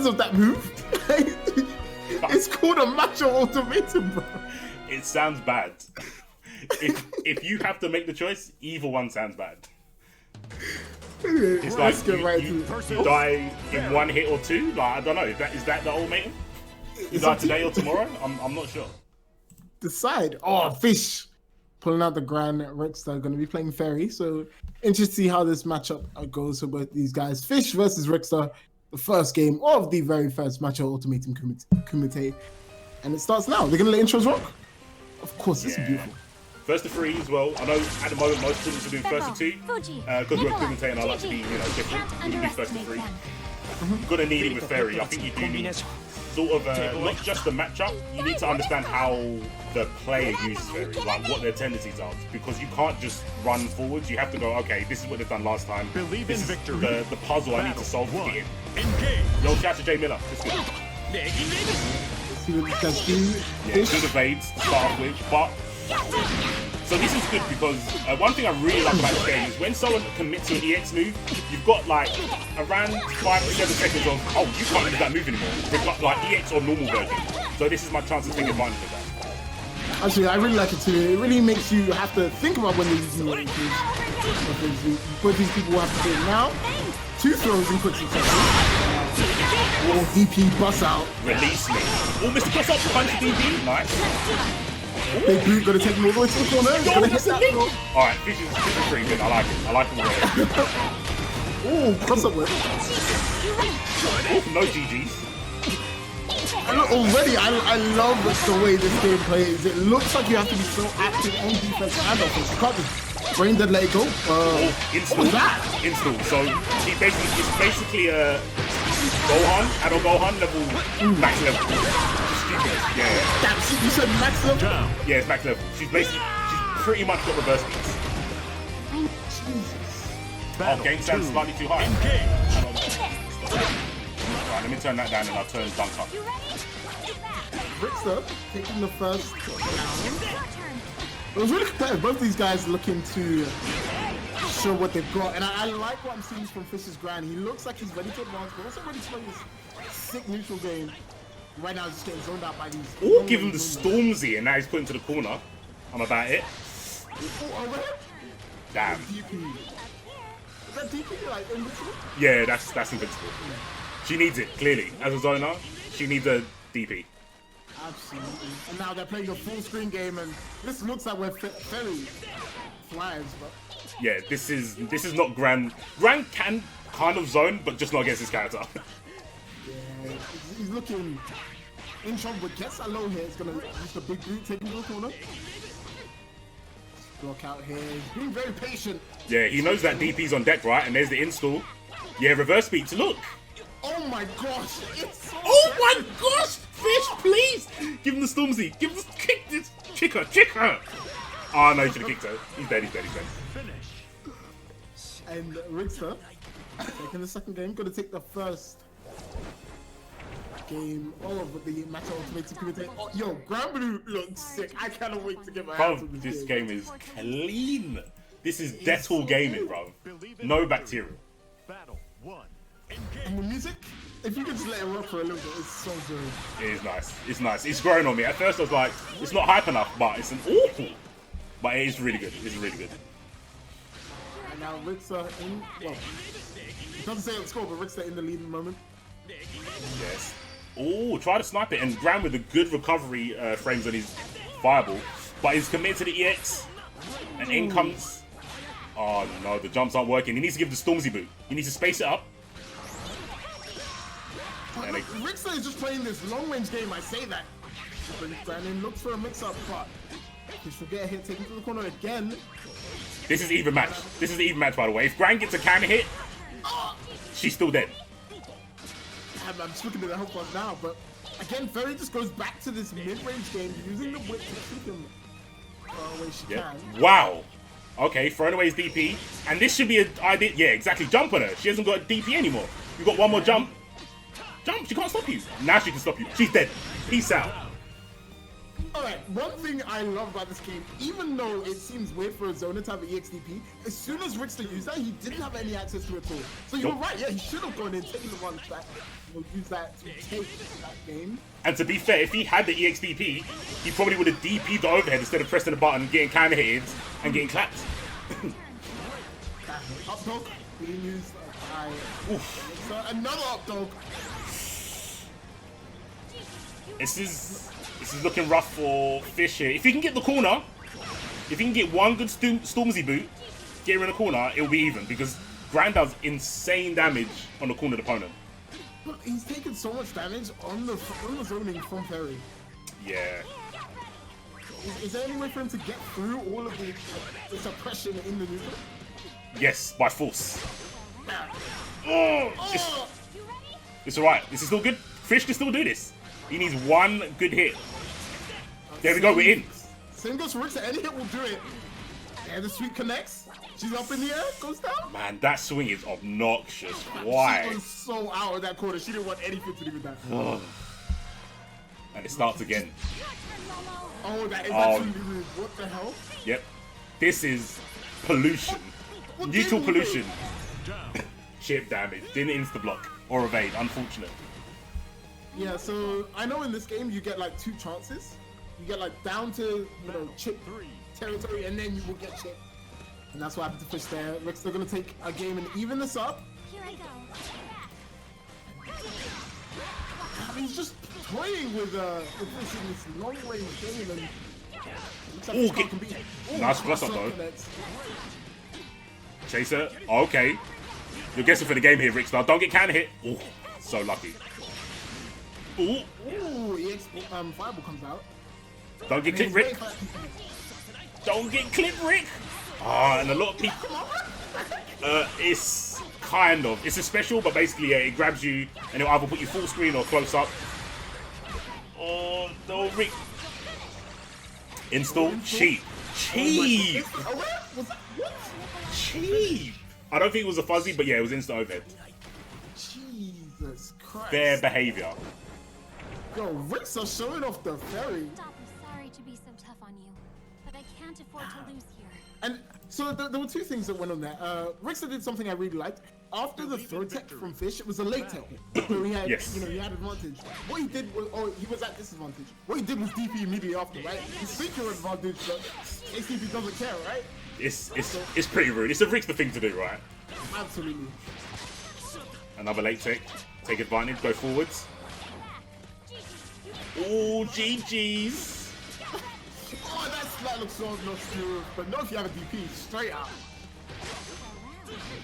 of that move. It's called a Macho Ultimatum, bro. It sounds bad. If you have to make the choice, either one sounds bad. It's like you die in one hit or two. Like, I don't know. Is that the ultimatum? You die today or tomorrow? I'm not sure. Decide. Oh, fish. Pulling out the Grand Rixta, going to be playing Fairy. So interested to see how this matchup goes for both these guys. Fish versus Rixta, the first game of the very first Macho Ultimatum Kumite. And it starts now. They're going to let intros rock? Of course, this is beautiful. First to three as well. I know at the moment most students are doing first to two. Because we're Kumite and I like to be, different. You can do first to three. You're going to need it with Fairy. I think you do need sort of not just the matchup, you need to understand how the player uses Fairy, like what their tendencies are, because you can't just run forwards. You have to go, okay, this is what they've done last time. This is the puzzle I need to solve to get in. Yo, shout to Jay Miller. Let's go. See what this does do. Yeah, good evades to start off with, but so this is good because one thing I really like about this game is when someone commits to an EX move, you've got like around 5 to 7 seconds of, oh, you can't use that move anymore. They've got like EX or normal version. So this is my chance to take advantage of that. Actually, I really like it too. It really makes you have to think about when they're using your moves. Both these people will have to do it now. 2 throws in quick succession. Oh, DP bust out. Release me. Oh, Mr. Cross up, punch DP. Nice. Big boot, gonna take him all the way to the corner. Gonna hit that throw. Alright, this is pretty good. I like it. I like it already. Oh, cross up with. Oh, no GGs. Already, I love the way this game plays. It looks like you have to be so active on defense and offense. You can't just brain dead, let it go. Install. What was that? Install. So it's basically a Gohan, adult Gohan level, max level. Yeah. Damn, you said max level? Yeah, it's max level. She's pretty much got reverse beats. Jesus. Oh, game sounds slightly too high. Alright, let me turn that down and I'll turn dunk up. Rixta taking the first. It was really competitive. Both these guys looking to show what they've got. And I like what I'm seeing from Fish's Grand. He looks like he's ready to advance, but also ready to play this sick neutral game. Right now, he's just getting zoned out by these. Oh, give him the Stormzy, and now he's put into the corner. I'm about it. Damn. DP. Is that DP like invincible? Yeah, that's invincible. She needs it, clearly. As a zoner, she needs a DP. Absolutely. And now they're playing a full screen game, and this looks like we're fairly flies, but yeah, this is not Gran. Gran can kind of zone, but just not against his character. Yeah, he's looking in trouble, but gets that low here. It's gonna use the big boot, taking the corner. Block out here. He's being very patient. Yeah, he knows that DP's on deck, right? And there's the install. Yeah, reverse beats. Look. Oh my gosh! It's so my gosh! Fish, please! Give him the Stormzy. Give him the kick. This kick her. Oh no, he should have kicked her. He's dead. And Rixta taking the second game. Gonna take the first game of the Macho Ultimatum Kumite. Oh, yo, Granblue looks sick. I cannot wait to get my hands on this game is clean. This is Dettol gaming, bro. No bacteria. And the music, if you could just let it rock for a little bit, it's so good. It is nice. It's nice. It's growing on me. At first I was like, it's not hype enough, but it's an awful. But it is really good. It's really good. And now Rixta in, well, it doesn't say on score, but Rixta in the leading moment. Yes. Oh, try to snipe it. And Gran with the good recovery frames on his fireball. But he's committed to the EX. And in comes... Oh no, the jumps aren't working. He needs to give the Stormzy boot. He needs to space it up. Rixta is just playing this long-range game, I say that. Brandon looks for a mix-up, but he should get a hit taken to the corner again. This is even match. This is the even match, by the way. If Gran gets a counter hit, she's still dead. I'm just looking at the health bar now, but again, Fairy just goes back to this mid-range game, using the whip to keep him away she can. Wow. Okay, throwing away his DP. And this should be a idea. Yeah, exactly. Jump on her. She hasn't got a DP anymore. You've got one more jump. Jump, she can't stop you. Now she can stop you. She's dead. Peace out. Alright, one thing I love about this game, even though it seems weird for a zoner to have an EXDP, as soon as Rixta used that, he didn't have any access to it at all. So you're right, yeah, he should have gone in, taken the one back. will use that to take that game. And to be fair, if he had the EXDP, he probably would have DP'd the overhead instead of pressing the button, getting counter hit and getting clapped. Up dog being used by another up dog. This is looking rough for Fish here. If he can get the corner, if he can get one good Stormzy boot, get her in the corner, it'll be even because Gran does insane damage on the cornered opponent. But he's taken so much damage on the zoning from Ferry. Yeah. Is there any way for him to get through all of the suppression in the neutral? Yes, by force. Oh, it's alright. This is still good. Fish can still do this. He needs one good hit. There we go, we're in. Same goes for Rixta. Any hit will do it. And the sweep connects. She's up in the air, goes down. Man, that swing is obnoxious. Why? She was so out of that corner. She didn't want anything to do with that. And it starts again. Oh, that is actually weird. What the hell? Yep. This is pollution. Neutral pollution. Chip damage. Didn't insta-block or evade, unfortunate. Yeah, so I know in this game you get like 2 chances. You get like down to, chip territory, and then you will get chip. And that's what happened to Fish there. Looks they're gonna take a game and even this up. Here I go. I mean, he's just toying with Fish in this long range game, and looks like Fish can beat. Nice plus up though. Chaser. Oh, okay. You're guessing for the game here, Rixta. Don't get counter hit. Oh, so lucky. Ooh. EX Fireball comes out. Don't get clipped, Rick. Don't get clipped, Rick. Ah, and a lot of people. It's kind of. It's a special, but basically, it grabs you and it'll either put you full screen or close up. Oh, no, Rick. Install. Cheap. Cheap. Cheap. I don't think it was a fuzzy, but yeah, it was instant overhead. Jesus Christ. Fair behavior. Yo, Rixta showing off the Ferry. Stop, I'm sorry to be so tough on you, but I can't afford to lose here. And so there were 2 things that went on there. Rixta did something I really liked. After the throw tech from Fish, it was a late tech. So he had, he had advantage. What he did was, he was at disadvantage. What he did was DP immediately after, right? He's thinking advantage, but ACP doesn't care, right? It's pretty rude. It's a Rixta thing to do, right? Absolutely. Another late tech. Take advantage, go forwards. Oh, GG's. Oh, that looks so obnoxious. But not if you have a DP, straight out.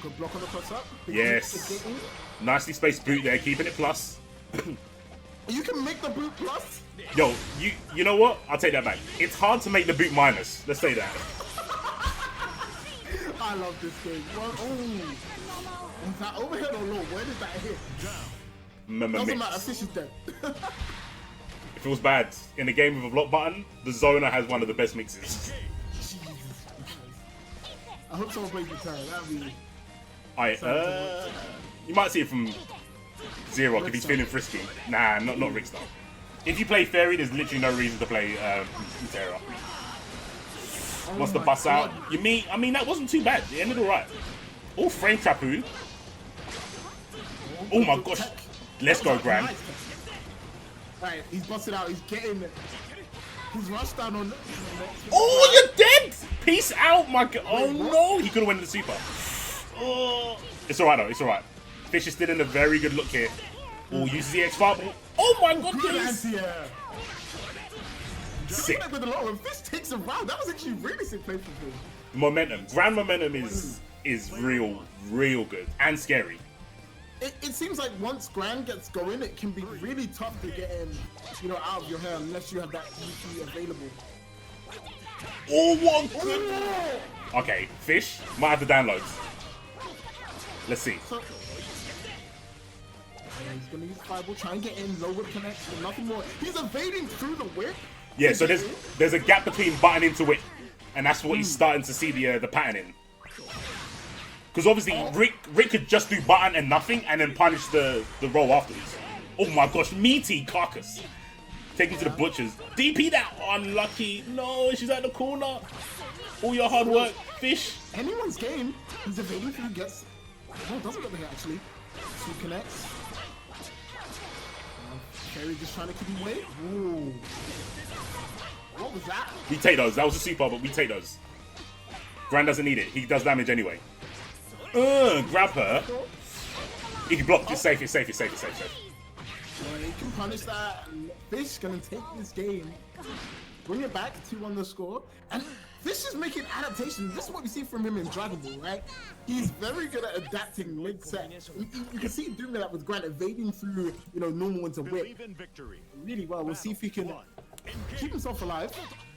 Good block on the cross up. Yes. Nicely spaced boot there, keeping it plus. You can make the boot plus? Yo, you know what? I'll take that back. It's hard to make the boot minus. Let's say that. I love this game. Was that overhead or low? Where did that hit? Doesn't matter, Fish is dead. It feels bad. In a game with a block button, the Zoner has one of the best mixes. Jesus. I hope someone plays the turn. That'd be... You might see it from Zero if he's feeling frisky. Nah, not Rixta. If you play Fairy, there's literally no reason to play Terra. Wants to bust out. I mean, that wasn't too bad. It ended alright. Oh, frame Trapu. Oh my gosh. Let's go, Gran. Alright, he's busted out. He's getting... He's rushed down on... Oh, you're dead! Peace out, my god. Oh no, he could have went to the super. Oh, it's alright though, it's alright. Fish is still in a very good look here. Oh, uses the X Fireball. Oh my god, please! Sick. With a lot of Fish takes a round. That was actually really sick play for him. Momentum. Grand momentum is real good and scary. It seems like once Grand gets going, it can be really tough to get him, out of your hair unless you have that DP available. Oh, what good! Okay, Fish might have the downloads. Let's see. So, he's gonna use Fireball, try and get in, low whip connects, but nothing more. He's evading through the whip. Yeah, so there's a gap between button into whip, and that's what he's starting to see the pattern in. Because obviously Rick could just do button and nothing, and then punish the roll afterwards. Oh my gosh, meaty carcass. Take him to the butchers. DP that unlucky. No, she's at the corner. All your hard work, Fish. Anyone's game. He's evading through, gets... No, doesn't get the hit actually. Two connects. Fairy just trying to keep him away. Ooh. What was that? We take those. That was a super, but we take those. Gran doesn't need it. He does damage anyway. Grab her. He can block. It's safe. It's safe. It's safe. It's safe. It's safe. Yeah, he can punish that. Fish gonna take this game. Bring it back, 2-1 the score. And Fish is making adaptations. This is what we see from him in Dragon Ball, right? He's very good at adapting late set. You can see him doing that with Grant, evading through, you know, normal ones of whip. Really well. We'll see if he can keep himself alive.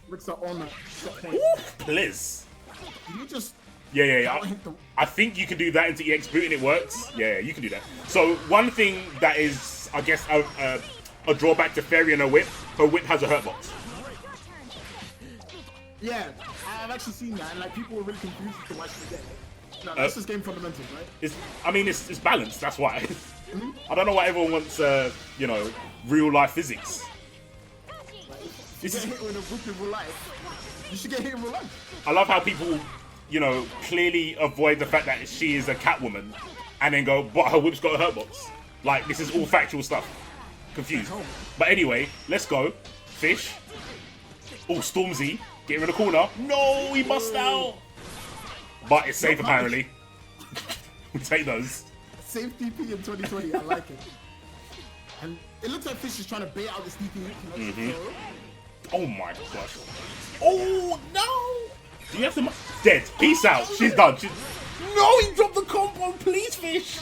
Rixta on that set point. Ooh, please. You just... Yeah. I think you can do that into EX boot and it works. Yeah, you can do that. So one thing that is, I guess, a drawback to Fairy and her whip has a hurt box. Yeah, I've actually seen that, and like people were really confused as to why she did it. No, that's just game fundamentals, right? It's balanced. That's why. I don't know why everyone wants, you know, real life physics. You get hit with a whip in real life. You should get hit in real life. I love how people, you know, clearly avoid the fact that she is a Catwoman, and then go, but her whip's got a hurt box. Like this is all factual stuff. Confused. But anyway, let's go. Fish. Oh, Stormzy. Get him in the corner. No, he bust out. But it's safe apparently. We'll take those. Safe DP in 2020. I like it. And it looks like Fish is trying to bait out this DP. Oh my gosh. Oh no. Do you have to? Dead. Peace out. She's done. No, he dropped the combo. Please, Fish.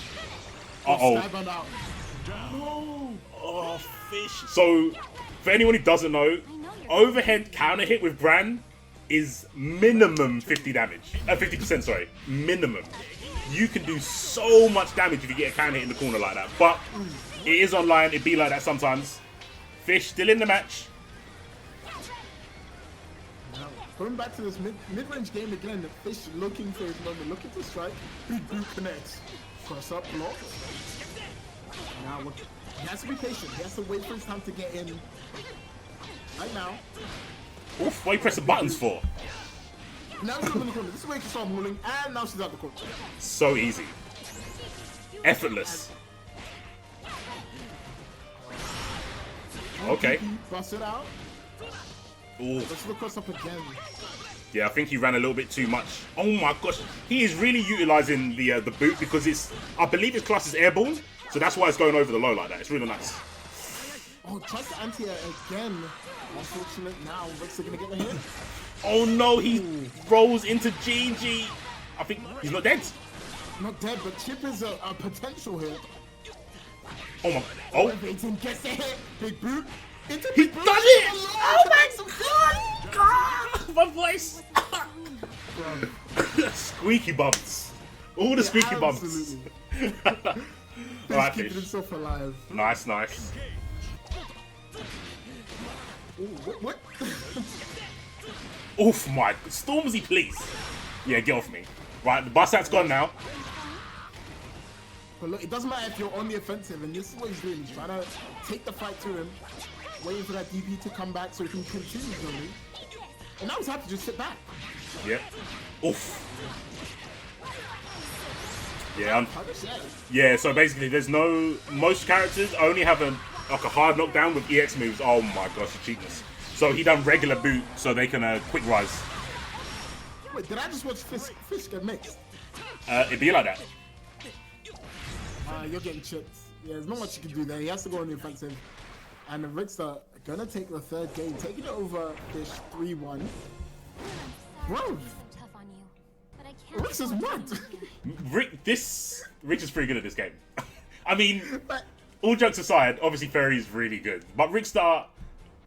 Uh-oh. Oh, Fish. So, for anyone who doesn't know, overhead counter hit with Bran is minimum 50 damage. 50%, sorry. Minimum. You can do so much damage if you get a counter hit in the corner like that. But it is online. It be like that sometimes. Fish still in the match. Going back to this mid-range game again, the Fish looking for his moment, looking to strike. Big boot connects. Cross up, block. Now, he has to be patient. He has to wait for his time to get in. Right now. Oof, what are you pressing buttons for? Now she's in the corner. This is where you can start rolling, and now she's out the corner. So easy. Effortless. Okay. Bust it out. Ooh. Let's look us up again. Yeah, I think he ran a little bit too much. Oh my gosh. He is really utilizing the boot because it's, I believe his class is airborne. So that's why it's going over the low like that. It's really nice. Oh, tries to anti-air again. Unfortunate now. Rixta gonna get the hit. Oh no, he rolls into GG. I think he's not dead. Not dead, but Chip is a potential hit. Oh my. Oh. Gets the hit. Big boot. He done it! Oh my god! My voice! Squeaky bumps. All the squeaky bumps. Alright, keeping himself alive. Nice, nice. Ooh, what? Oof, my. Stormzy, please. Yeah, get off me. Right, the bus out's gone now. But look, it doesn't matter if you're on the offensive, and this is what he's doing. He's trying to take the fight to him, waiting for that DP to come back so he can continue going. And now he's happy to just sit back. Yep. Oof. Yeah, yeah, so basically there's no, most characters only have like a hard knockdown with EX moves. Oh my gosh, the cheapness. So he done regular boot so they can quick rise. Wait, did I just watch Fish get mixed? It'd be like that. You're getting chipped. Yeah, there's not much you can do there. He has to go on the offensive. And the Rixta gonna take the third game, taking it over Fish 3-1. Bro! Rixta's what? Rix is pretty good at this game. I mean, all jokes aside, obviously Fairy is really good. But Rixta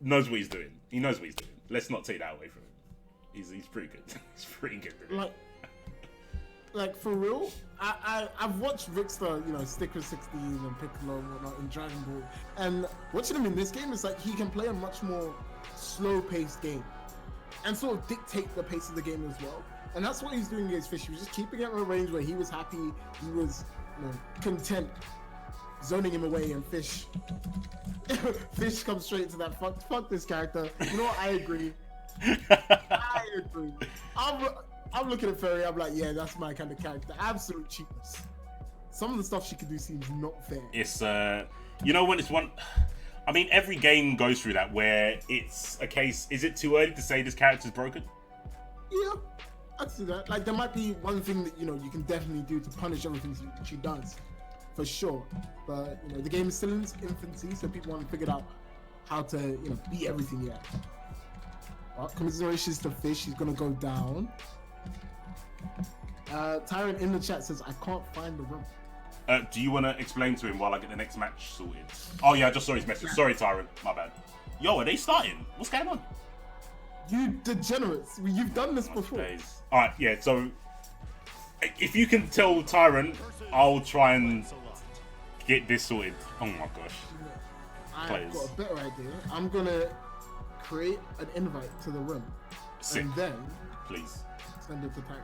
knows what he's doing. He knows what he's doing. Let's not take that away from him. He's pretty good. He's pretty good. Really. Like for real, I've watched Rixta, you know, stick with 16 and Piccolo and whatnot in Dragon Ball, and watching him in this game is like he can play a much more slow-paced game and sort of dictate the pace of the game as well. And that's what he's doing against Fish. He was just keeping it in a range where he was happy, he was, you know, content, zoning him away, and Fish comes straight into that fuck this character. You know what? I agree. I agree. I'm looking at Fairy, I'm like, yeah, that's my kind of character. Absolute cheapness. Some of the stuff she can do seems not fair. It's, you know when it's one... I mean, every game goes through that where it's a case. Is it too early to say this character's broken? Yeah, I'd see that. Like, there might be one thing that, you know, you can definitely do to punish everything she does, for sure. But, you know, the game is still in its infancy, so people haven't figured out how to, you know, beat everything yet. Commiserations to Fish, he's gonna go down. Tyrant in the chat says, I can't find the room. Do you want to explain to him while I get the next match sorted? Oh yeah, I just saw his message. Sorry, Tyrant. My bad. Yo, are they starting? What's going on? You degenerates. You've done this before. Alright, yeah, so if you can tell Tyrant, I'll try and get this sorted. Oh my gosh. I've got a better idea. I'm gonna create an invite to the room. Sick. And then please send it to Tyrant.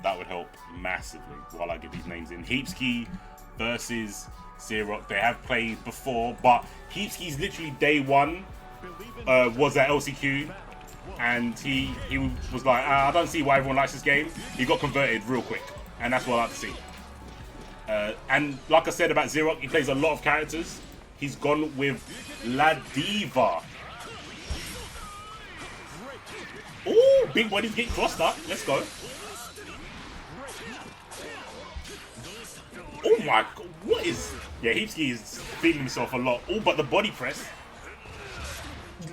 That would help massively while I get these names in. Heapski versus Xerox. They have played before, but Heapski's literally day one was at LCQ, and he was like, I don't see why everyone likes this game. He got converted real quick, and that's what I like to see. And like I said about Xerox, he plays a lot of characters. He's gone with La Diva. Ooh, big body's getting crossed up. Let's go. Oh my god, what is... Yeah, Heapski is feeling himself a lot. Oh, but the body press.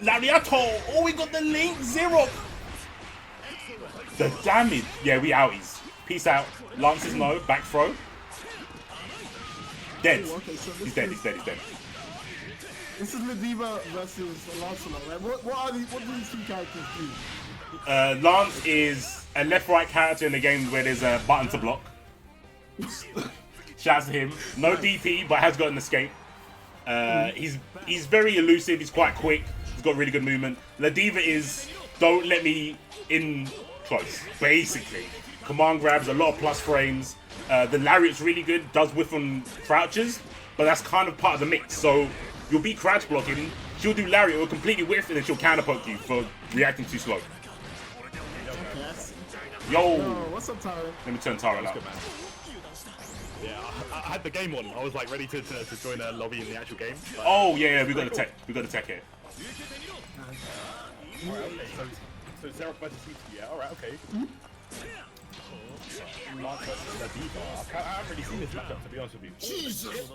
Lariato! Oh, we got the link, Xerox! The damage. Yeah, we outies. Peace out. Lance is no, back throw. Dead. Ooh, okay, so He's dead, he's dead, he's dead. This is Ladiva versus Lancelot, right? What do these two characters do? Lance is a left-right character in the game where there's a button to block. Shouts to him. No DP, but has got an escape. He's very elusive. He's quite quick. He's got really good movement. La Diva is don't let me in close. Basically, command grabs, a lot of plus frames. The lariat's really good. Does whiff on crouches, but that's kind of part of the mix. So you'll be crouch blocking. She'll do lariat, will completely whiff, and then she'll counter poke you for reacting too slow. Yo, what's up, Tyrant? Let me turn Tyrant out. Yeah, I had the game on. I was like ready to join a lobby in the actual game. Oh yeah, we got a tech. We got a tech here. Alright, okay, so Xerox versus Heapski, yeah, alright, okay. Lance versus La Diva. I haven't really seen this matchup, to be honest with you. Jesus!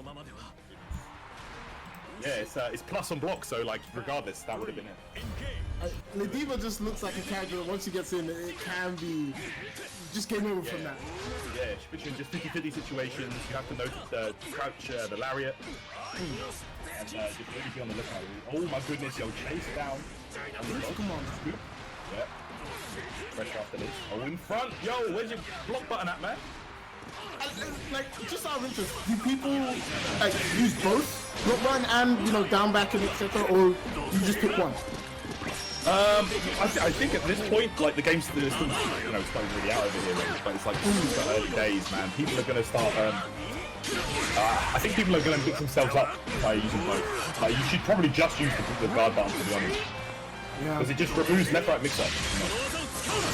Yeah, it's plus on block, so like regardless, that would have been it. Ladiva just looks like a character that once she gets in, it can be just game over from that. Yeah, she puts you in just 50-50 situations. You have to notice the crouch, the lariat, and just really be on the lookout. Oh my goodness, yo, chase down. Come on, scoop. Yeah. Pressure after this. Oh, in front. Yo, where's your block button at, man? Like, just out of interest, do people like use both block button and, you know, down, back, and etc., or you just pick one? I think at this point, like the game's still, you know, it's not really out over here, but it's like super early days, man. People are gonna start. I think people are gonna mix themselves up by using both. Like, you should probably just use the guard button, to be honest, because it just removes left-right mix-up. You know?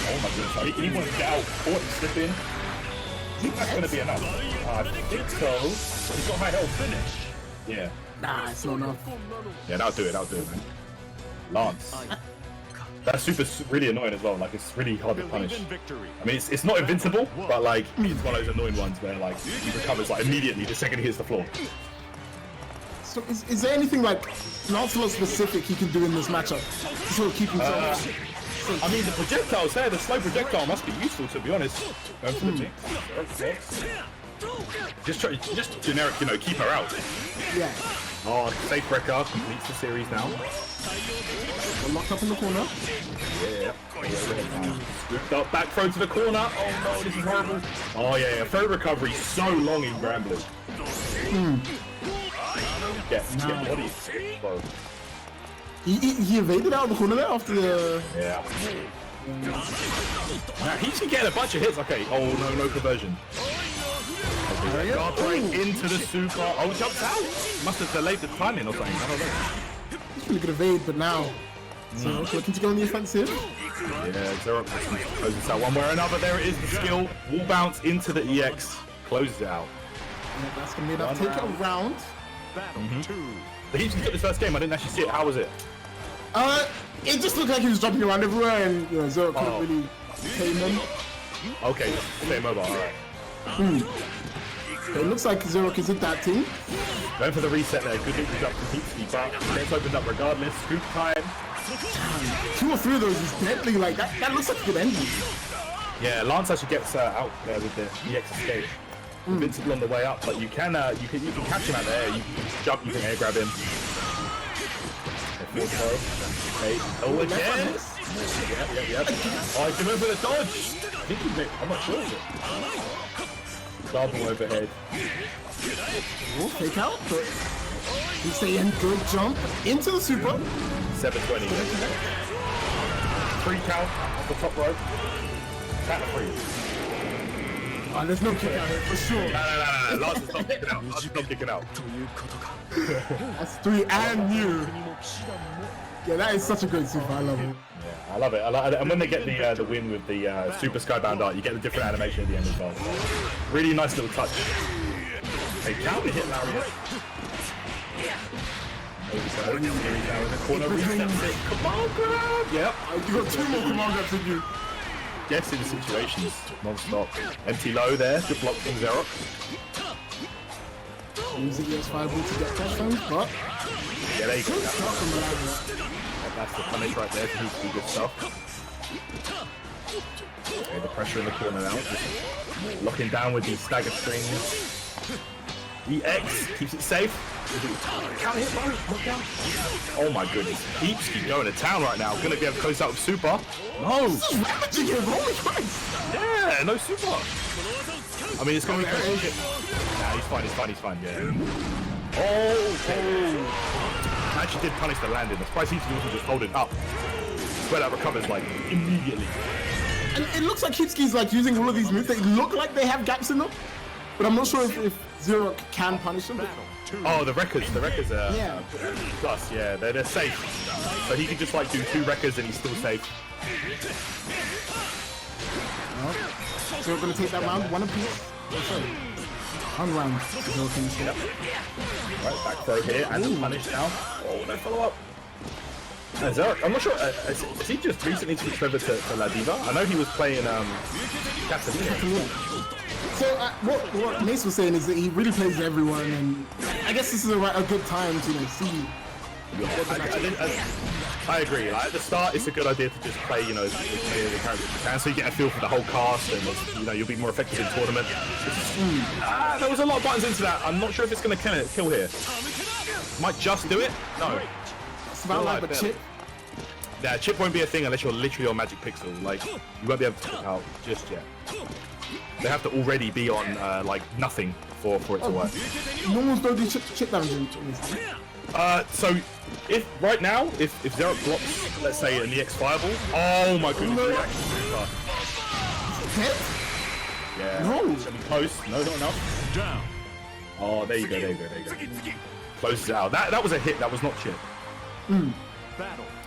Oh my goodness! He wants to get out, caught and slip in. I think that's gonna be enough. I think so. He's got high health. Finish. Yeah. Nah, it's not enough. Yeah, that'll do it, man. Lance. That super's really annoying as well, like it's really hard to punish. I mean, it's not invincible, but like, it's one of those annoying ones where like, he recovers like immediately the second he hits the floor. So is there anything like Lancelot specific he can do in this matchup to sort of keep himself? I mean, the projectiles there, the slow projectile must be useful, to be honest. Going for the mix. Just generic, you know, keep her out. Yeah. Oh, safe wrecker completes the series now. We're locked up in the corner. Yeah. Scooped up, back throw to the corner. Oh no, this is horrible. Oh yeah, throw recovery so long in Grand Blue. Get body. Bro. He evaded out of the corner there after the... Yeah. Now he's getting a bunch of hits. Okay. Oh no, no conversion. Okay, guard break into the super. Oh, jumps out. Must have delayed the timing or something. I don't know. He's really good evade, but now. So looking to go on the offensive. Yeah, Xerox closes out one way or another. There it is, the skill. Wall bounce into the EX. Closes it out. Yeah, that's going to be enough. Take it around. But Heapski took this first game. I didn't actually see it. How was it? It just looked like he was jumping around everywhere, and you know, Zero couldn't really tame him. Okay, stay mobile. All right. It looks like Zero is adapting. Going for the reset there. Good news up from Heapski, but it's opened up regardless. Scoop time. 2 or 3 of those is deadly. Like that looks like a good ending. Yeah, Lance actually gets out there with the EX escape. Invincible on the way up, but you can catch him out there. You can jump, you can air grab him. Okay, oh again. Yep. Oh, he came over the dodge. I think he made. I'm not sure of it. Double overhead. Oh, fake out, but he's saying good jump into the super. 720. 3 count off the top rope. Count of 3. Oh, there's no kick out here for sure. No. Lance is not kicking out. Lance is not kicking out. That's 3 and new. Yeah, that is such a good super. I love it. Yeah, I love it. And when they get the win with the Super Skybound art, you get the different animation at the end as well. So, really nice little touch. Hey, counter hit lariat. There we go. Here we go in the corner. Resets it. Command grab. Yep. You got 2 more command grabs in you. Guessing situations non-stop. Empty low there. Good block from Zero. Using EX5 to get touchdowns, but Yeah, there you go. That's the punish right there for Heapski. Good stuff. Okay, the pressure in the corner now. Just locking down with these stagger strings. EX keeps it safe. Count hit, lock down. Oh my goodness. Heapski going to town right now. Gonna be able to close out with super. No! Yeah, no super. I mean, it's gonna be close. Nah, he's fine, yeah. Oh! Actually did punish the landing. The surprise Heapski also just hold it up. Swear that recovers like immediately. And it looks like Heapski's like using all of these moves that look like they have gaps in them, but I'm not sure if Zero can punish them. Oh, the records are plus, yeah, they're safe. So he can just like do 2 records and he's still safe. So we're gonna take that round, 1 apiece. Oh, sorry. 1 round. Zero can escape. Yep. Right, back throw here and the punish now. Oh, no follow up. Zero, I'm not sure. Has he just recently switched over to La Diva? I know he was playing Catalina. So what Mace was saying is that he really plays everyone, and I guess this is a good time to see. I agree. Like, at the start, it's a good idea to just play, as many of the characters as you can, so you get a feel for the whole cast, and you'll be more effective in tournament. There was a lot of buttons into that. I'm not sure if it's going to kill here. Might just do it. No. It's about like a chip. Yeah, chip won't be a thing unless you're literally on Magic Pixel. Like, you won't be able to chip out just yet. They have to already be on like nothing for it to work. No one's going to do chip damage. So if right now, if Zero blocks, let's say an EX fireball, oh my goodness, reaction super. Hit? Yeah. No. It's gonna be close. No, not enough. Down. Oh, there you go. Closes it out. That was a hit. That was not chip.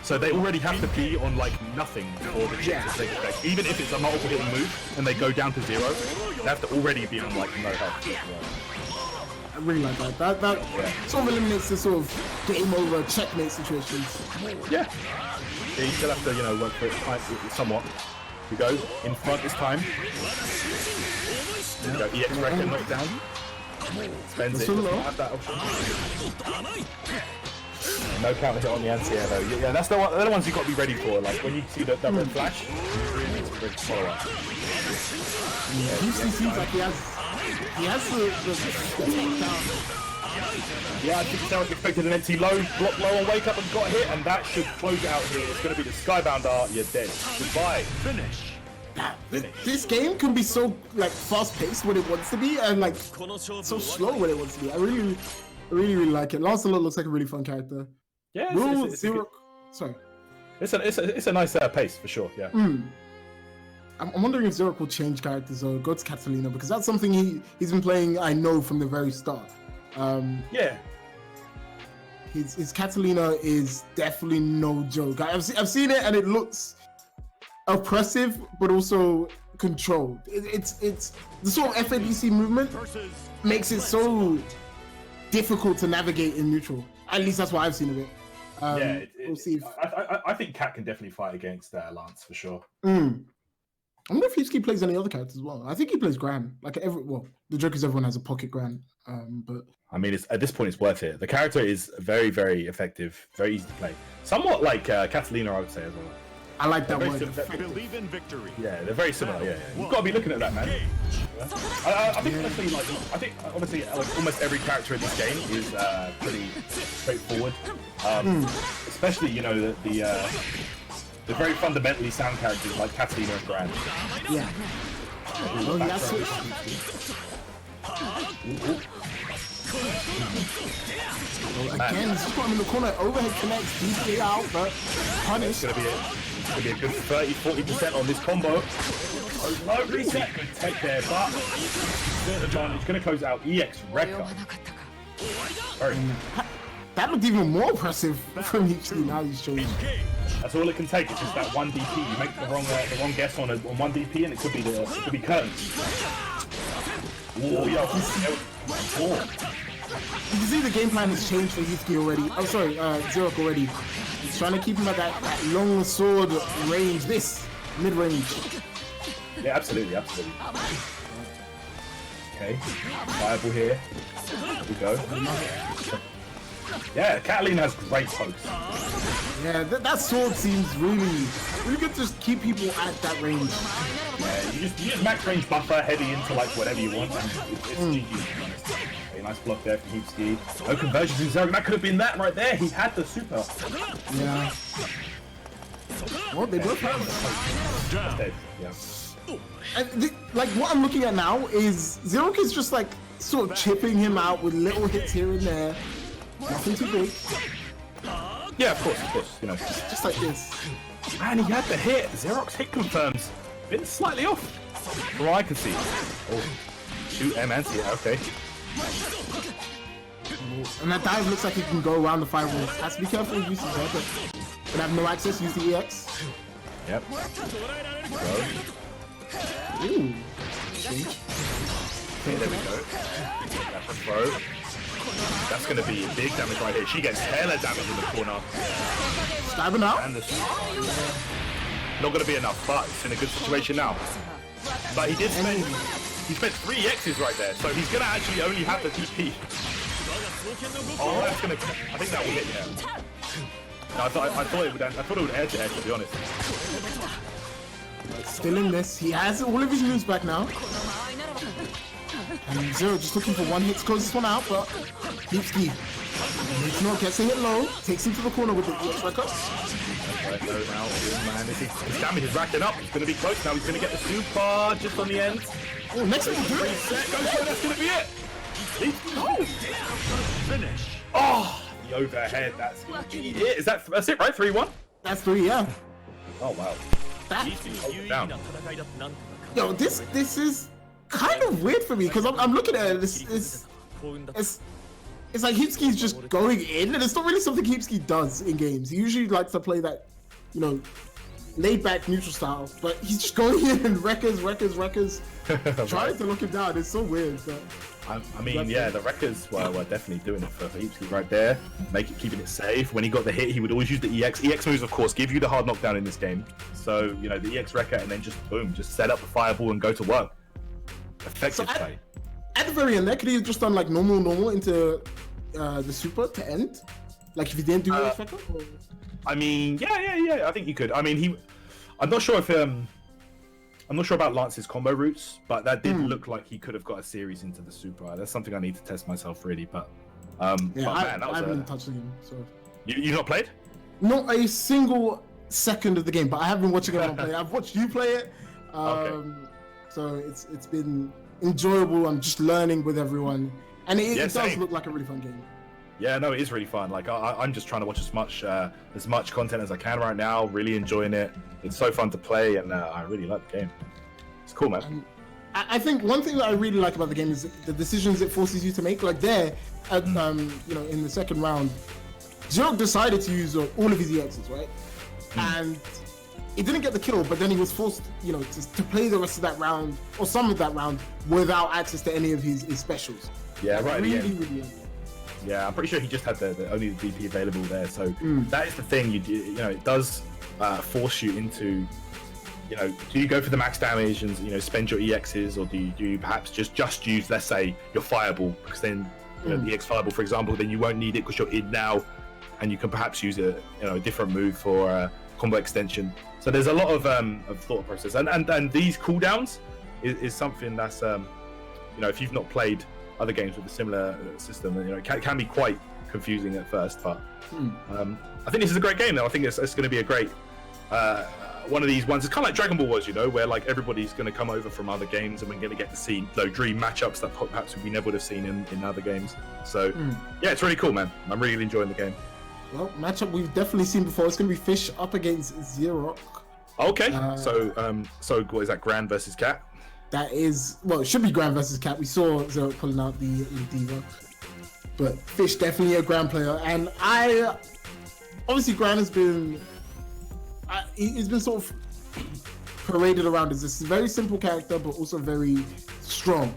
So they already have to be on like nothing for the chip to take effect. Even if it's a multiple hitting move and they go down to 0, they have to already be on like no health. I really like that. That sort of eliminates the sort of game over checkmate situations. Yeah, you still have to work for it somewhat. We go in front this time. There we go. EX record knockdown. Spends it. Doesn't have that option. No counter hit on the anti-air though. Yeah, they're the ones you've got to be ready for. Like when you see that red flash, you really need to be ready to follow up. He seems like he has the takedown. Yeah, I think Derek expected an empty low, block low on wake up and got hit, and that should close it out here. It's going to be the Skybound art. You're dead. Goodbye. Finish. This game can be so like fast-paced when it wants to be, and like so slow when it wants to be. I really like it. Lancelot looks like a really fun character. Yeah, it's a nice pace for sure. Yeah. I'm wondering if Zero will change characters or go to Catalina, because that's something he's been playing. I know from the very start. Yeah. His Catalina is definitely no joke. I've seen it and it looks oppressive, but also controlled. It's the sort of FADC movement makes it so difficult to navigate in neutral. At least that's what I've seen of it. Yeah, we'll see. I think Cat can definitely fight against Lance for sure. I wonder if Heapski plays any other characters as well. I think he plays Gran. Like the joke is everyone has a pocket Gran. But I mean, at this point, it's worth it. The character is very, very effective, very easy to play. Somewhat like Catalina, I would say as well. I like that word. Believe in victory. Yeah, they're very similar. Yeah. You've got to be looking at that, man. Yeah. I think honestly, obviously, almost every character in this game is pretty straightforward. Especially, you know, the very fundamentally sound characters like Catalina and Gran. Yeah. Oh, that's it. Again, he's just got him in the corner. Overhead connects, DK out, but punish. It's gonna be a good 30-40% on this combo. Oh, no reset. Good tech there, but third advantage. Gonna close out EX Rekka. That looked even more impressive from Heapski. Now he's changed. That's all it can take. It's just that one DP. You make the wrong guess on one DP, and it could be curtains. Oh, yo. You can see the game plan has changed for Heapski already. Oh, sorry, Xerox already. He's trying to keep him at that long sword range, mid-range. Yeah, absolutely. Okay, viable here. Here we go. Yeah, Catalina has great pokes. Yeah, that sword seems really good to just keep people at that range. Yeah, you just max range buffer heading into like whatever you want, and it's GG. Nice block there from Heapski. No conversions in Xerox. That could have been that right there. He had the super. Yeah. Well, they both have. Yeah. And like what I'm looking at now is Xerox is just like sort of chipping him out with little hits here and there. Nothing too big. Yeah, of course. You know, just like this. Man, he had the hit. Xerox hit confirms. Been slightly off, from what I can see. Oh, shoot M&C. Okay. And that dive looks like it can go around the firewall. Has to be careful with using that, but have no access, use the EX. Yep. Ooh. Okay, there we go. That's a throw. That's going to be big damage right here. She gets hella damage in the corner. Stabbing out. And the not going to be enough, but it's in a good situation now. But he spent 3 X's right there, so he's going to actually only have the DP. Oh, that's going to... I think that will hit, yeah. No, I thought it would air to air, to be honest. Still in this. He has all of his moves back now. And Zero just looking for one hit to close this one out, but Heapski gets a hit low, takes him to the corner with the EX record. Right, no, now, man, his damage is racking up. He's going to be close now. He's going to get the super just on the end. Oh, next one, dude. Reset, go for it, that's going to be it. Finish. Oh, the overhead, that's it. That's it, right? 3-1? That's 3, yeah. Oh, wow. Down. Yo, this is kind of weird for me, because I'm looking at it, it's like Heapski's just going in, and it's not really something Heapski does in games. He usually likes to play that, you know, laid-back neutral style, but he's just going in and wreckers, trying to look him down. It's so weird. But I mean, yeah, the wreckers were definitely doing it for Heapski right there, keeping it safe. When he got the hit, he would always use the EX. EX moves, of course, give you the hard knockdown in this game. So, you know, the EX wrecker, and then just boom, just set up the fireball and go to work. Effective play. At the very end, there could he have just done like normal into the super to end? Like if he didn't do the EX wrecker? I mean, yeah. I think you could. I mean, I'm not sure if I'm not sure about Lance's combo routes, but that did look like he could have got a series into the super. That's something I need to test myself really. But yeah, but, man, I haven't touched the game. So you not played? Not a single second of the game, but I have been watching everyone play. I've watched you play it. Okay. So it's been enjoyable. I'm just learning with everyone, and it does look like a really fun game. Yeah, no, it is really fun. Like I'm just trying to watch as much content as I can right now. Really enjoying it. It's so fun to play, and I really like the game. It's cool, man. And I think one thing that I really like about the game is the decisions it forces you to make. Like there, at, you know, in the second round, Xerox decided to use all of his EXs, right? And he didn't get the kill, but then he was forced, you know, to play the rest of that round or some of that round without access to any of his specials. Yeah, right. Really. Yeah, I'm pretty sure he just had the only the DP available there. So that is the thing. You know, it does force you into, you know, do you go for the max damage and, you know, spend your EXs, or do you perhaps just use, let's say, your fireball, because then, you know, the EX fireball, for example, then you won't need it because you're in now, and you can perhaps use a different move for combo extension. So there's a lot of thought process, and these cooldowns is something that's you know, if you've not played other games with a similar system, you know, it can be quite confusing at first, but I think this is a great game though. I think it's going to be a great one of these ones. It's kind of like Dragon Ball was, you know, where like everybody's going to come over from other games, and we're going to get to see dream matchups that perhaps we never would have seen in other games. So yeah, it's really cool, man. I'm really enjoying the game. Well, matchup we've definitely seen before. It's going to be Fish up against Xerox. Okay, so what is that, Grand versus Cat? That is, well, it should be Grand versus Cat. We saw Xerox pulling out the Diva, but Fish definitely a Grand player, and obviously Grand has been he's been sort of paraded around as this very simple character, but also very strong.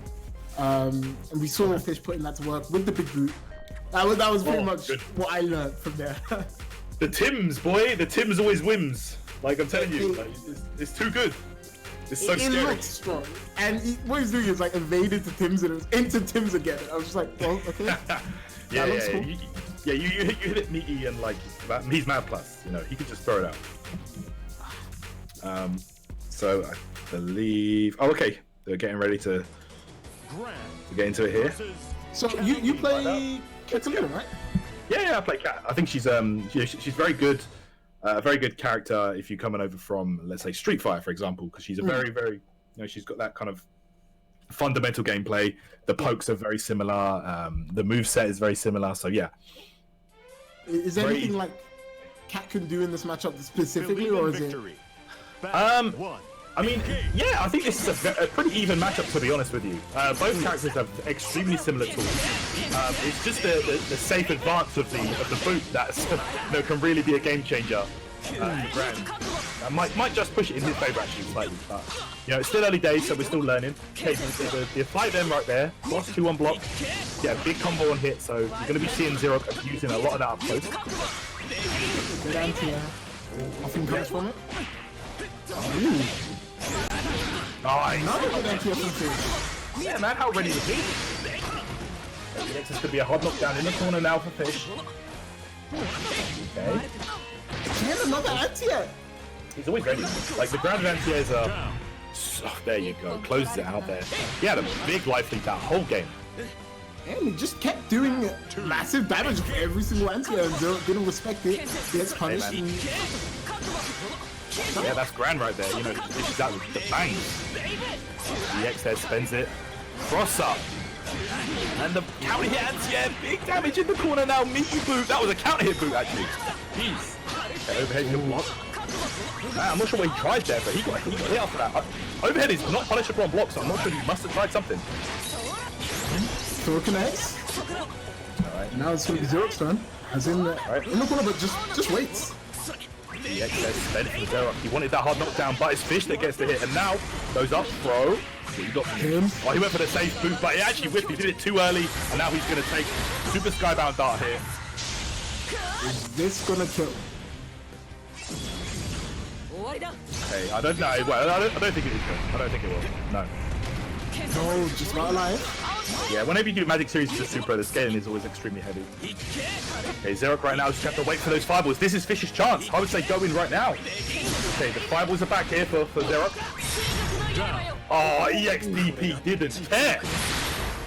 And we saw Fish putting that to work with the big boot. That was pretty much what I learned from there. The Tims, boy, the Tims always wins. Like I'm telling you, like, it's too good. It's so scary. It looks strong, and what he's doing is like evaded to Tims, and it was into Tims again. I was just like, well, okay. Yeah, cool. You hit it meaty, and like he's mad plus. You know, he could just throw it out. So I believe. Oh, okay. They're getting ready to get into it here. So you play Catalina, right? Yeah, I play Cat. I think she's very good. A very good character if you're coming over from, let's say, Street Fighter, for example, because she's a very, you know, she's got that kind of fundamental gameplay. The pokes are very similar. The moveset is very similar. So yeah. Is there anything like Cat can do in this matchup specifically, or is it? I mean, yeah, I think this is a pretty even matchup, to be honest with you. Both characters have extremely similar tools. It's just the safe advance of the boot that you know, can really be a game changer for Grand. Might just push it in his favour actually slightly, but you know, it's still early days, so we're still learning. Okay, the 5M right there, plus 2-1 block, yeah, big combo on hit, so you're going to be seeing Zero using a lot of that up close. Good anti-air. Nothing comes from it. Nice. Another good anti-air from Fish. Yeah, man, how ready was he? The next is going to be a hard knockdown in the corner now for Fish. Okay. Again, another anti-air. He's always ready. Like, the ground anti-airs are... Oh, there you go. Closes it out there. He had a big life lead that whole game. And he just kept doing massive damage for every single anti-air, and Zero didn't respect it. He gets punished. Hey, yeah, that's Grand right there. You know, this is out with the bang. The X there spends it. Cross up. And the counter hit anti-air. Big damage in the corner now. Meaty boot. That was a counter hit boot, actually. Jeez. Okay, overhead good block. Man, I'm not sure what he tried there, but he got hit after that. Overhead is not punishable on block, so I'm not sure he must have tried something. Throw connects. Alright, now it's going to be Zero's turn. As in the corner, but just waits. The excess spent from Zero. He wanted that hard knockdown, but it's Fish that gets the hit, and now goes up, throw. What you got from him? Oh, he went for the safe boot, but he actually whipped. He did it too early, and now he's going to take super skybound dart here. Is this going to kill? Hey, I don't know. Well, I don't think it is good. I don't think it will. No. No, just not alive. Yeah, whenever you do Magic Series with the Super, the scaling is always extremely heavy. Okay, Zerok right now just have to wait for those fireballs. This is Fish's chance. I would say go in right now. Okay, the fireballs are back here for Zerok. Oh, EXDP didn't care.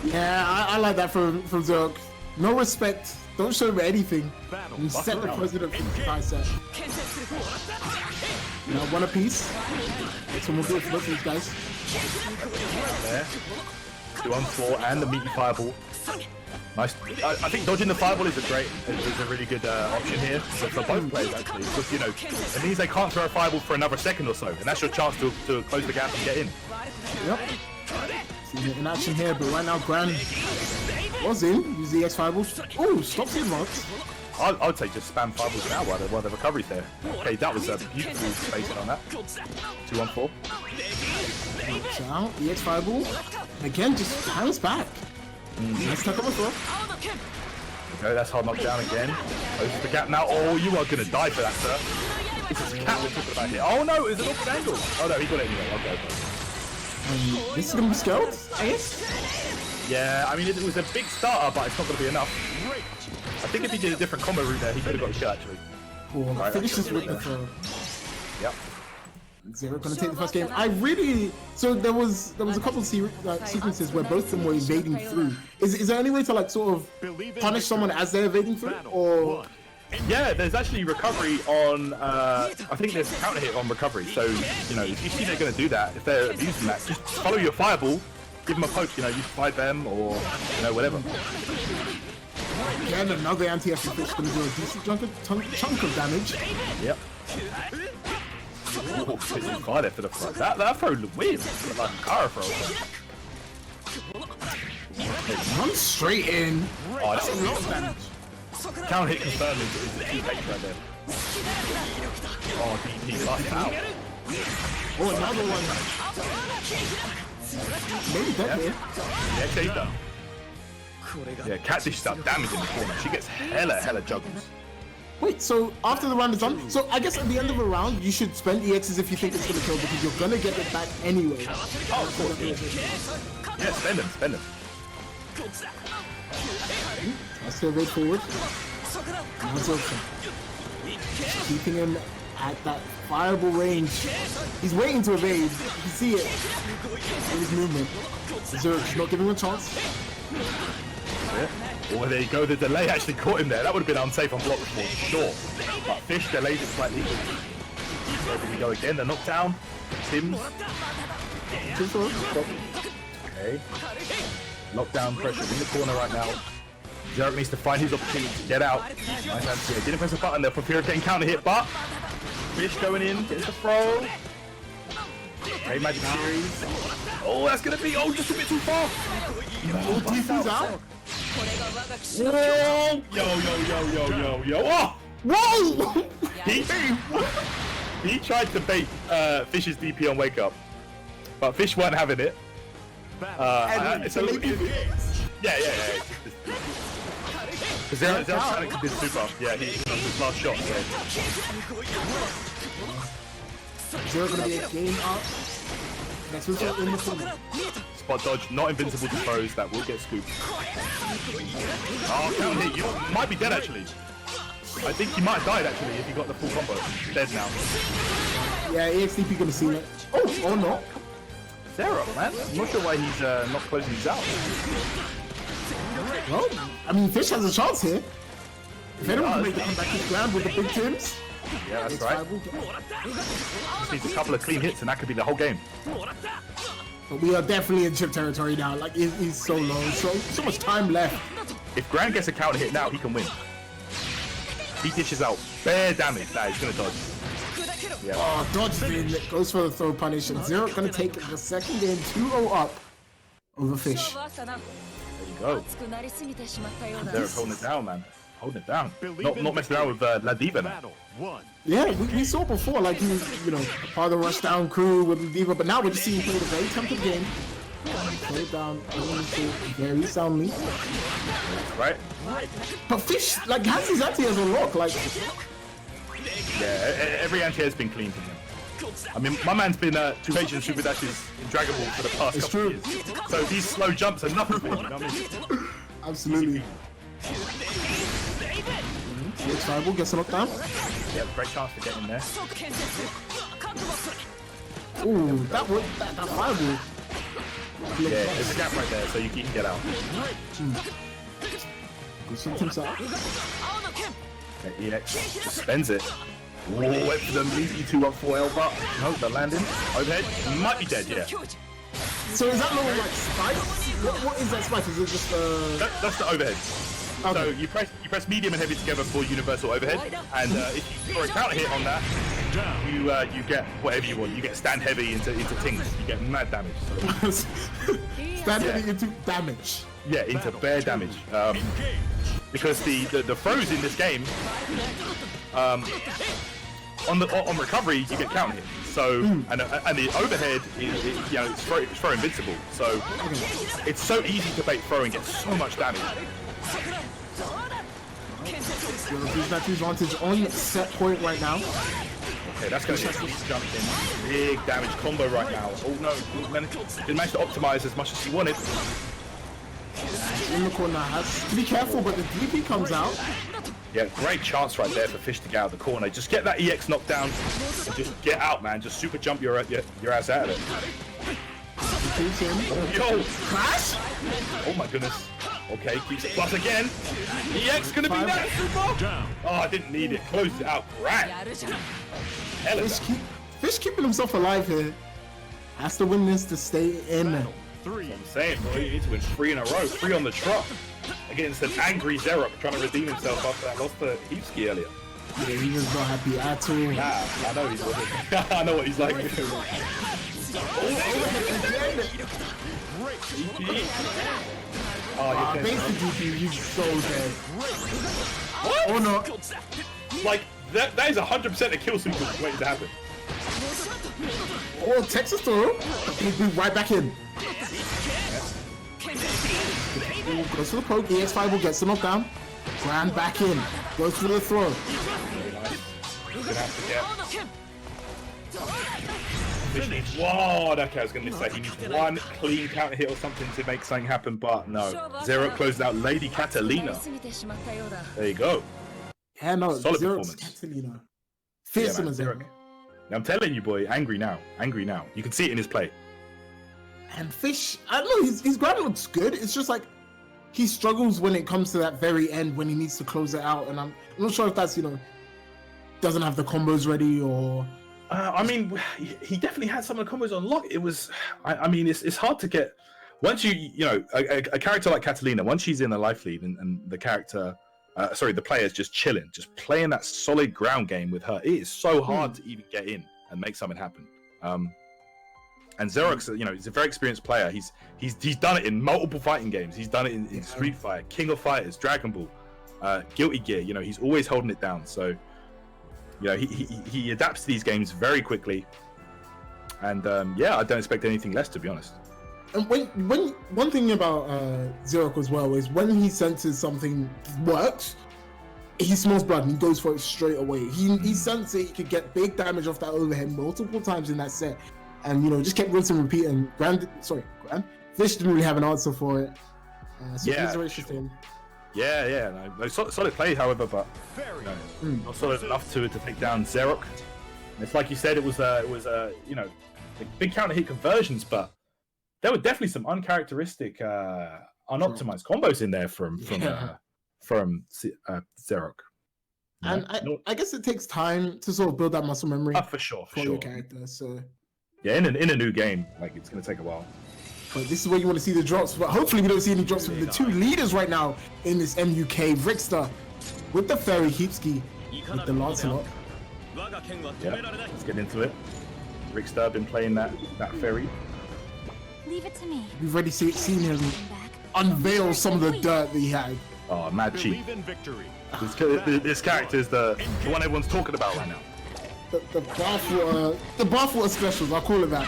Yeah, I like that from Zerok. No respect. Don't show him anything. And set the president for the price set. Now one apiece. That's what we'll do for both of these guys. There. 2-on-4 and the meaty fireball. Nice. I think dodging the fireball is a really good option here for both players actually, because you know it means they can't throw a fireball for another second or so, and that's your chance to close the gap and get in. Yep. See it in action here, but right now Gran was in. Use the X fireballs. Oh, stops the advance. I would say just spam fireballs now while the recovery's there. Okay, that was a beautiful spacing on that. 2-on-4. So out, the X fireball. Again, just hands back. Nice tuck on the throw. Okay, that's hard knockdown again. Closes the gap now. Oh, you are gonna die for that, sir. This is cat we're talking about here. Oh no, it's an awkward angle. Oh no, he got it anyway. Okay. This is gonna be scaled, I guess. Yeah, I mean it was a big starter, but it's not gonna be enough. I think if he did a different combo route there, he could have got a kill actually. Cool. Right, Finishes with the throw. Yep. Zero gonna take the first game. So there was a couple of sequences where both of them were evading through. Is there any way to like sort of punish someone as they're evading through, or? Yeah, there's actually recovery on. I think there's a counter hit on recovery. So you know, if you see they're gonna do that, if they're abusing that, just follow your fireball, give them a poke. You know, you fight them or you know whatever. Again, another anti-FP Fish gonna do a decent chunk of damage. Yep. Oh, pitching fire there for the throw. That throw weird. Like a car throw. Run straight in. Oh, that's a lot of damage. Counter hit confirmed is the key bait right there. Oh, he lost out. Oh, another one. Maybe dead here. Yeah, she's done. Yeah, Cat dishes out damage in the corner. She gets hella juggles. Wait, so after the round is done, so I guess at the end of a round, you should spend EXs if you think it's going to kill because you're going to get it back anyway. Oh, of course. Yeah, spend them. Let's go right forward. That's okay. Keeping him at that fireable range. He's waiting to evade. You can see it in his movement. Zerk's not giving him a chance. Yeah. Oh, there you go. The delay actually caught him there. That would have been unsafe on block before, sure. But Fish delays it slightly. Where do we go again? The knockdown. Tim's. Okay. Knockdown pressure in the corner right now. Zerk needs to find his opportunity to get out. Nice answer here. Didn't press a button there for fear of getting counter hit, but Fish going in, gets the throw. Okay, Magic Series. Oh, that's gonna be just a bit too far. No, TC's out. Whoa! Yo. Oh! Whoa! He tried to bait Fish's DP on Wake Up, but Fish weren't having it. Yeah. Because they're trying to do super. Yeah, he was his last shot. Zero gonna be a game up. Next one's in the corner. Spot dodge, not invincible to throws, that will get scooped. Oh, counter hit, you might be dead actually. I think he might have died actually if he got the full combo. Dead now. Yeah, EXDP gonna see it. Oh no. Zero, man. I'm not sure why he's not closing these out. Well, I mean, Fish has a chance here. If anyone can make the comeback to the ground with the big Tims. Yeah, that's right. Just needs a couple of clean hits and that could be the whole game. But we are definitely in chip territory now. Like, he's so low. So much time left. If Gran gets a counter hit now, he can win. He dishes out bare damage. Nah, he's gonna dodge. Yeah. Oh, dodge goes for the throw punish. And Zero gonna take the second game 2-0 up over Fish. There you go. They're holding it down, man. Holding it down. Not messing around with La Diva now. Yeah, we saw before, like, he was, part of the rushdown crew with La Diva, but now we're just seeing him play the very tempting game. Play it down very soundly. Right? But Fish, like, has his anti as a lock, like... Yeah, every anti has been clean from him. I mean, my man's been 2 pages super dashes in DragonBall for the past couple of years. So these slow jumps are nothing for him, you know what I mean? Absolutely. Next fireball gets a knockdown. Yeah, great chance to get in there. Ooh, that fireball. Yeah, there's a gap right there, so you can get out. Good something's out. Okay, EX just spends it. Whoa, wait for them, leave you 2 up 4L, but no, the landing. Overhead, might be dead, yeah. So is that little like spikes? What is that spike? Is it just That's the overhead. Okay. So you press medium and heavy together for universal overhead, and if you throw a counter hit on that, you get whatever you want. You get stand heavy into tings. You get mad damage. So. Stand heavy into damage. Yeah, into bare damage. Because the throws in this game, on recovery you get counter hit. So and the overhead is it's throw invincible. So it's so easy to bait throw and get so much damage. He's got the advantage on set point right now. Okay, that's going to be a jump in. Big damage combo right now. Oh no, didn't manage to optimize as much as he wanted. In the corner, has to be careful, but the DP comes out. Yeah, great chance right there for Fish to get out of the corner. Just get that EX knocked down and just get out, man. Just super jump your ass out of it. Yo, Crash? oh my goodness. Okay, keeps it plus again. EX gonna be that super. Oh, I didn't need it. Closed it out. Right. Hell is that. Fish keeping himself alive here. Has to win this to stay in. I'm saying, boy, you need to win 3 in a row, 3 on the trot against an angry Zerok trying to redeem himself after that loss to Heapski earlier. Yeah, he was not happy at all. Nah, I know he's wasn't. I know what he's like. Oh, basically, he's so dead. What? Oh no! Like that is 100% a kill sequence waiting to happen. Oh, Texas throw. He'd be right back in. Goes for the poke. EX5 will get some knockdown. Grand back in. Goes for the throw. Gonna have to get. Fish needs one. Okay, I was gonna say he needs one clean counter hit or something to make something happen, but no. Zero closed out Lady Catalina. There you go. Yeah, no. Solid Zero's performance. Catalina. Fearsome as Zero. I'm telling you, boy, angry now. Angry now. You can see it in his play. And Fish, I don't know, his grab looks good. It's just like he struggles when it comes to that very end when he needs to close it out. And I'm not sure if that's, doesn't have the combos ready or... I mean, he definitely had some of the combos on lock. It was, I mean, it's hard to get... Once a character like Catalina, once she's in a life lead and the character... the player's just chilling, just playing that solid ground game with her. It is so hard to even get in and make something happen. And Xerok's, he's a very experienced player. He's done it in multiple fighting games. He's done it in Street Fighter, King of Fighters, Dragon Ball, Guilty Gear. He's always holding it down. So, he adapts to these games very quickly. And I don't expect anything less, to be honest. And when one thing about Zerok as well is when he senses something works, he smells blood and he goes for it straight away. He senses he could get big damage off that overhead multiple times in that set, and just kept rinsing and repeating. Grand Fish didn't really have an answer for it. So he's interesting. No, solid play, however, but not solid enough to take down Zerok. And it's like you said, it was big counter hit conversions, but there were definitely some uncharacteristic, unoptimized combos in there from Zerok. And I guess it takes time to sort of build that muscle memory for sure. your character. So in a new game, it's going to take a while. But this is where you want to see the drops. But hopefully we don't see any drops from the two leaders right now in this MUK. Rixta with the Fairy, Heapski with the Lancelot. Yeah, let's get into it. Rixta been playing that Fairy. Leave it to me. We've already seen him unveil some of the dirt that he had. Oh, mad cheap. This character is the one everyone's talking about right now. The bathwater specials, I'll call it that.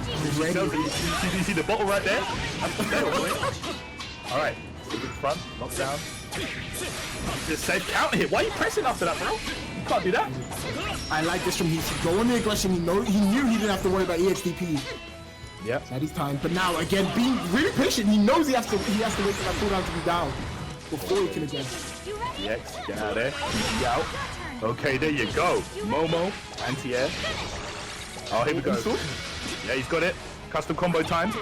You see the bottle right there? That's the barrel, boy. Alright, good front, knock down. Just safe counter hit. Why are you pressing after that, bro? You can't do that. I like this from Heapski. Go on the aggression. He knew he didn't have to worry about EXDP. Yep. At his time. But now again, being really patient, he knows he has to wait for that cooldown to be down before he can address. EX, get out of there. Easy out. Okay, there you go. Momo, anti-air. Oh, here we go. Yeah, he's got it. Custom combo time.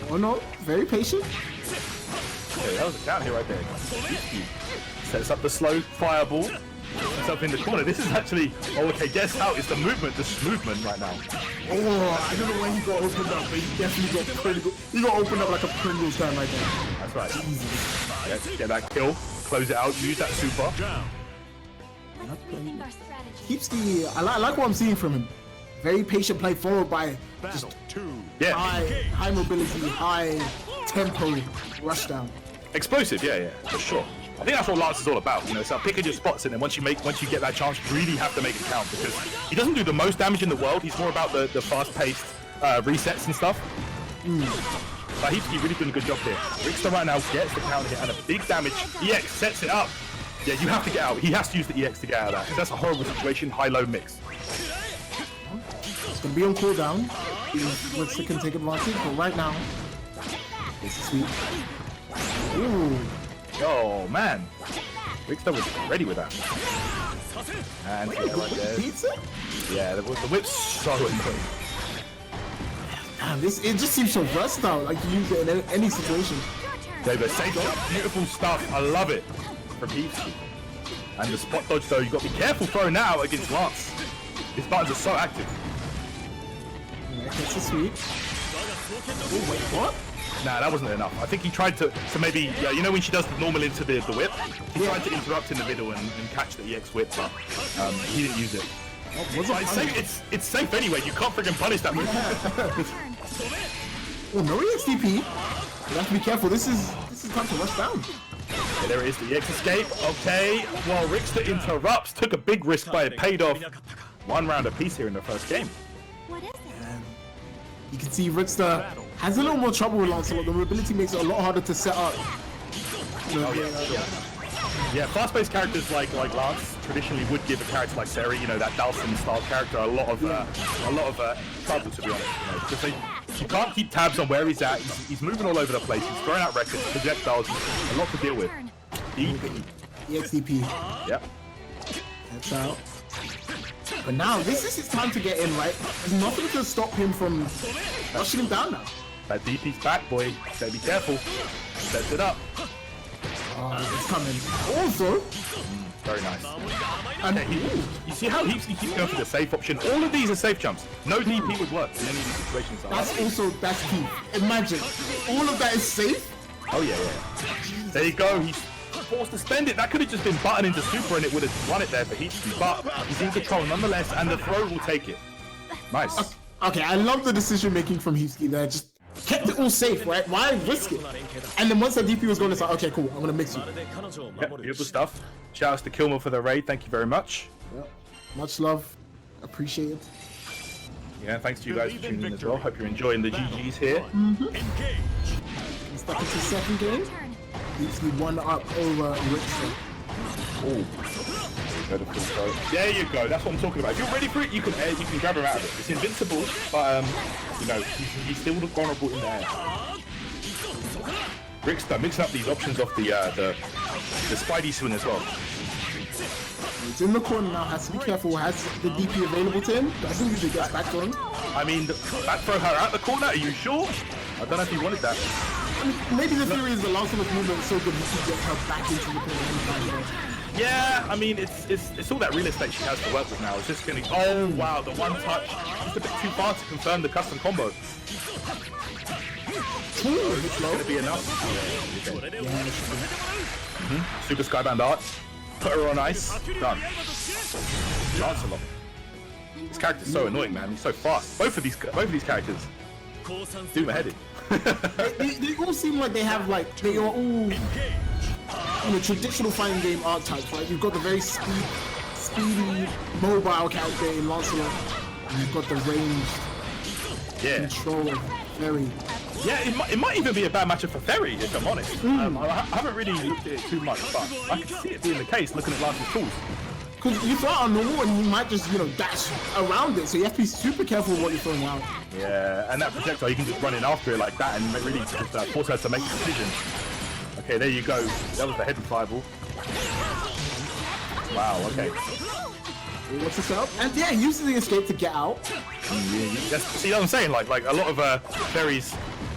Oh no, very patient. Okay, that was a counter hit right there. Sets up the slow fireball. Sets up in the corner. This is actually... Oh, okay, guess how? It's the movement right now. Oh, I don't know when he got opened up, but he definitely got Pringles. He got opened up like a Pringles stand right there. That's right. Easy. Get that kill. Close it out. Use that super. Heapski, I like what I'm seeing from him. Very patient play forward by just high mobility, high tempo rush down. Explosive, yeah, for sure. I think that's what Lance is all about. It's about picking your spots, and then once you get that chance, you really have to make it count, because he doesn't do the most damage in the world. He's more about the fast-paced resets and stuff. But Heapski really doing a good job here. Rixta right now gets the counter hit and a big damage. EX sets it up. Yeah, you have to get out. He has to use the EX to get out of that. That's a horrible situation. High-low mix. It's going to be on cooldown. Rixta can take advantage, but right now, it's sweet. Ooh. Oh, man. Rixta was ready with that. And yeah, right there. Pizza? Yeah, the whip's so annoying. Man, it just seems so versatile. Like, you use it in any situation. David, safe jump, beautiful stuff. I love it from Heapski. And the spot dodge, though, you've got to be careful throwing that out against Lance. His buttons are so active. Yeah, that's a sweep. Oh, wait, what? Nah, that wasn't enough. I think he tried to maybe, you know when she does the normal into the whip? He tried to interrupt in the middle and catch the EX whip, but he didn't use it. It's safe anyway, you can't friggin' punish that move. Oh, no EXDP. You have to be careful, this is time to rush down. Okay, there it is, the EX escape. Okay, well, Rixta interrupts, took a big risk, but it paid off. 1 round apiece here in the first game. What is it? You can see Rixta has a little more trouble with Lancelot. The mobility makes it a lot harder to set up. Yeah, fast-paced characters like Lance traditionally would give a character like Seri, you know, that Dalsim-style character, a lot of trouble, to be honest. You know, because you can't keep tabs on where he's at. He's moving all over the place. He's throwing out records, projectiles, a lot to deal with. EXDP. Yep. That's out. But now, this is his time to get in, right? There's nothing to stop him from rushing him down now. That DP's back, boy. Gotta be careful. Sets it up. Oh, it's coming. Also, very nice. And you see how Heapski keeps going for the safe option? All of these are safe jumps. No DP would work in any of these situations. That's key. Imagine, all of that is safe. Oh yeah. There you go. He's forced to spend it. That could have just been button into super and it would have won it there for Heapski. But he's in control nonetheless, and the throw will take it. Nice. Okay, I love the decision making from Heapski there. Just kept it all safe, right? Why risk it? And then once the DP was gone, it's like, okay, cool, I'm gonna mix you. Yep, beautiful stuff. Shout outs to Kilmer for the raid. Thank you very much. Yep. Much love. Appreciate it. Yeah, thanks to you guys for tuning in as well. Hope you're enjoying the GGs here. Stuck into the second game. Heapski 1 up over Rixta. Oh. There you go. That's what I'm talking about. If you're ready for it, you can grab him out of it. It's invincible, but you know, he's still vulnerable in there. Rixta mixing up these options off the Spidey swing as well. He's in the corner now. Has to be careful. Has the DP available to him? Doesn't usually get back on. I mean, back throw her out the corner. Are you sure? I don't know if he wanted that. I mean, maybe the theory is the Lancelot movement is so good he can get her back into the corner. Yeah, I mean, it's all that real estate she has to work with now. It's just gonna. Oh wow, the one touch, just a bit too far to confirm the custom combo. It's gonna be enough. Super Skybound art. Put her on ice. Done. Lancelot. This character's so annoying, man. He's so fast. Both of these characters. Do my headed. they all seem like they have they are all traditional fighting game archetypes, right? You've got the very speedy, mobile character in Lancelot, and you've got the ranged control of Ferry. Yeah, it might even be a bad matchup for Ferry, if I'm honest. I haven't really looked at it too much, but I can see it being the case looking at Lance's tools. Because you throw out a normal and you might just, dash around it, so you have to be super careful with what you're throwing out. Yeah, and that projectile, you can just run in after it like that and really just force her to make a decision. Okay, there you go. That was the head fireball. Wow, okay. What's this up? And yeah, he uses the escape to get out. See what I'm saying? Like a lot of Ferry's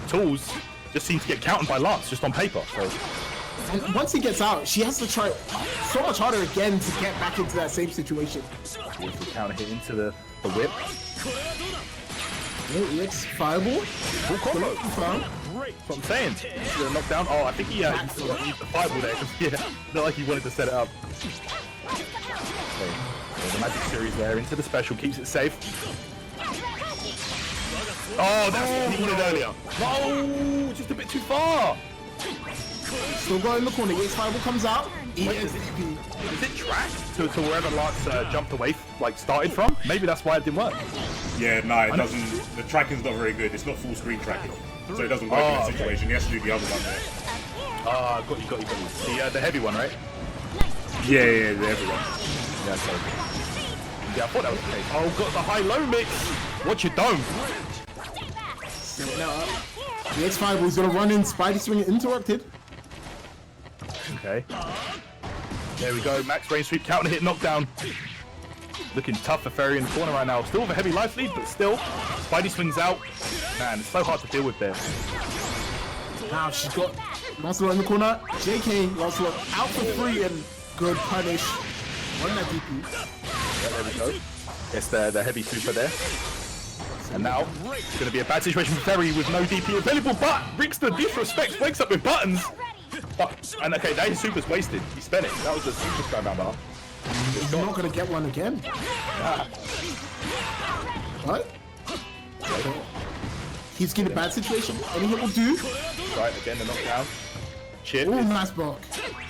tools just seem to get countered by Lance, just on paper. So. And once he gets out, she has to try so much harder again to get back into that same situation. Beautiful counter hit into the whip. EX fireball. Full combo. That's what I'm saying. The knockdown. Oh, I think he used the fireball there because not like he wanted to set it up. Okay. The magic series there into the special, keeps it safe. Oh, that's what he wanted earlier. No, just a bit too far. Still going in the corner. EX fireball comes out. ESDP. Is it tracked to wherever Lance jumped away, started from? Maybe that's why it didn't work. Yeah, no, it doesn't. The tracking's not very good. It's not full screen tracking. so it doesn't work in that situation. He has to do the other one there. Ah, got you. The heavy one, right? Yeah, the heavy one. Yeah, okay. Yeah, I thought that was the case. Oh, got the high-low mix. What you done? The X5 was gonna run in, Spidey swing interrupted. Okay. There we go. Max range sweep, counter hit, knockdown. Looking tough for Ferry in the corner right now. Still with a heavy life lead, but still. Spidey swings out. Man, it's so hard to deal with there. Now she's got Lancelot in the corner. JK, Lancelot out for free and good punish. On that DP. Yeah, there we go. Gets the heavy super there. And now, it's going to be a bad situation for Ferry with no DP available, but Rixta disrespects, wakes up with buttons. And okay, that his super's wasted. He spent it. That was a super skybound bar. He's not going to get one again. Yeah. What? Okay. He's getting a bad situation. Any hit will do. Right, again, the knockdown. Chip. Oh, nice block.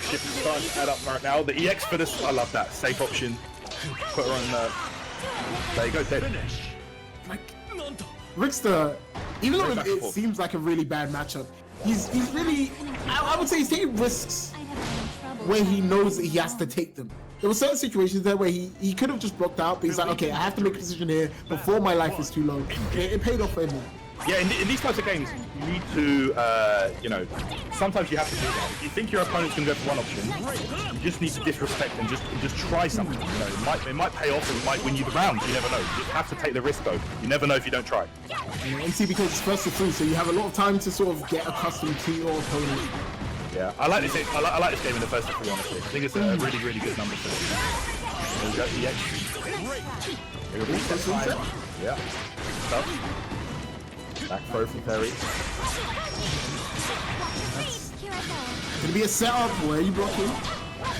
Chip is starting to add up right now. The EX for this, I love that. Safe option. Put her on the... There you go, dead. Like, Rixta, even though it seems like a really bad matchup, he's really, I would say he's taking risks where he knows that he has to take them. There were certain situations there where he could have just blocked out, but he's like, okay, I have to make a decision here before my life is too low. It paid off for him. Yeah, in these types of games, you need to, you know, sometimes you have to do that. If you think your opponent's going to go for one option, you just need to disrespect and just try something. You know, it might pay off and it might win you the round. You never know. You just have to take the risk, though. You never know if you don't try. And see, because it's first to three, so you have a lot of time to sort of get accustomed to your opponent. Yeah, I like this game. I like this game in the first to three, honestly. I think it's a really, really good number for this. There we go, EX. Yeah. Tough. Back throw from Ferry. Gonna be a setup. Where are you blocking?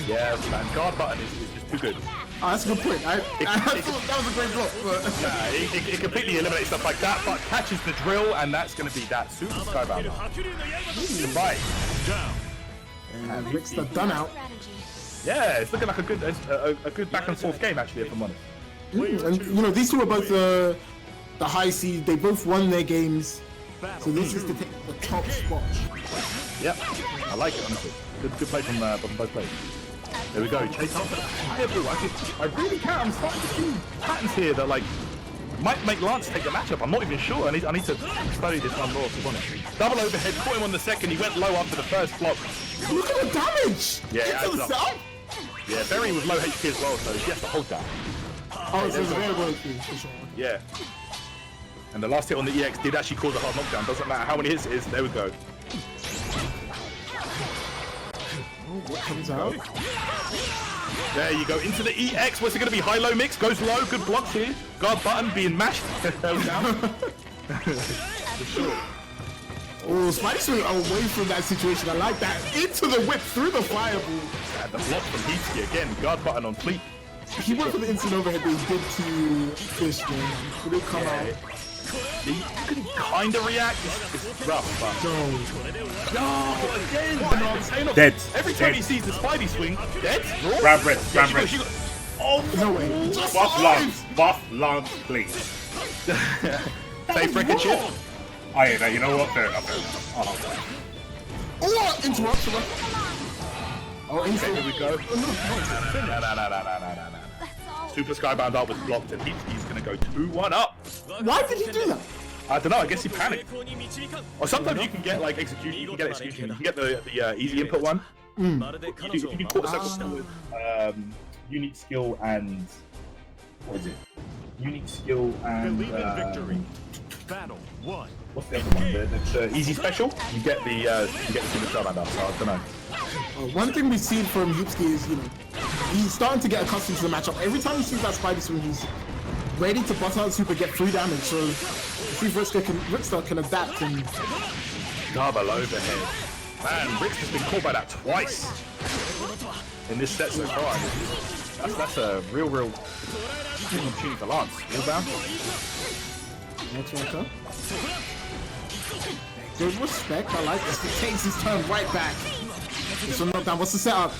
Yeah, man. Guard button is just too good. Oh, that's a good point. I thought that was a great block. But... Nah, it completely eliminates stuff like that, but catches the drill, and that's going to be that super skybound. Right. And Rixta done out. Yeah, it's looking like a good back and forth game, actually, if I'm honest. And you know, these two are both the high seed. They both won their games, so this is to take the top spot. Yep, I like it, honestly. Good play from both players. There we go. Chase off the fireball. I really can't. I'm starting to see patterns here that like might make Lance take the matchup. I'm not even sure. I need to study this one more. To be honest. Double overhead. Caught him on the second. He went low after the first block. Look at the damage. Yeah, into the setup. Yeah, very with low HP as well, so he has to hold that. Oh, so it's very well for sure. Yeah. And the last hit on the EX did actually cause a hard knockdown. Doesn't matter how many hits it is. There we go. What comes out? There you go. Into the EX. What's it going to be? High-low mix. Goes low. Good blocks here. Guard button being mashed. Down. For sure. Oh, Spidey swing away from that situation. I like that. Into the whip through the fireball. And the block from Heapski again. Guard button on fleet. He went for the instant overhead, but he did to Fish then. He did come out. He could kind of react. It's rough, but... No, again! Dead. Every time he sees the Spidey swing, dead? Grab red. Oh, no way. Buff Lance, please. Safe record chip. Oh, yeah, you know what? Fair enough. Oh, interruption. Oh, Okay, here we go. No. Super Skybound Art was blocked and he's going to go 2-1 up. Why did he do that? I don't know, I guess he panicked. Or sometimes you can get like execution, you can get execution, you can get the easy input one. If you can quarter circle with unique skill and... What is it? Unique skill and... Battle 1. What's the other one? The easy special? You get the Super Skybound Art, so I don't know. One thing we've seen from Heapski is, you know, he's starting to get accustomed to the matchup. Every time he sees that Spidey swing, he's ready to bust out super, get free damage. So, see if Rixta can adapt and... Double overhead. Man, Rixta's been caught by that twice in this set so far. That's a real opportunity for Lance. Rebound. Next one, okay. Good respect, I like this. He takes his turn right back. This one knockdown. What's the setup?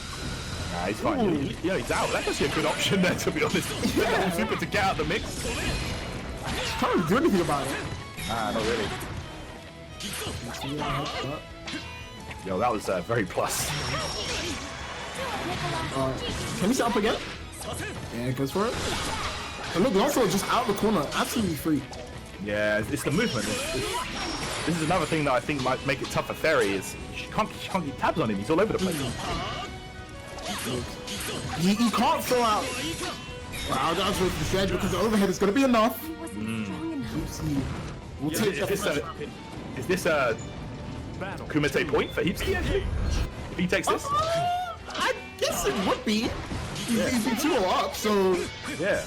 Nah, he's fine. Yeah, he's out. That's actually a good option there, to be honest. Yeah. Super to get out of the mix. Can't really do anything about it. Nah, not really. Yo, that was very plus. Can he set up again? Yeah, goes for it. And look, Lancelot just out the corner, absolutely free. Yeah, it's the movement. This is another thing that I think might make it tough for Fairy is she can't keep tabs on him. He's all over the place. He can't throw out. Well, I'll go for the sledge because the overhead is going to be enough. We'll take is this a Kumite point for Heapski actually? If he takes this? I guess it would be. He's been 2-0 up, so yeah.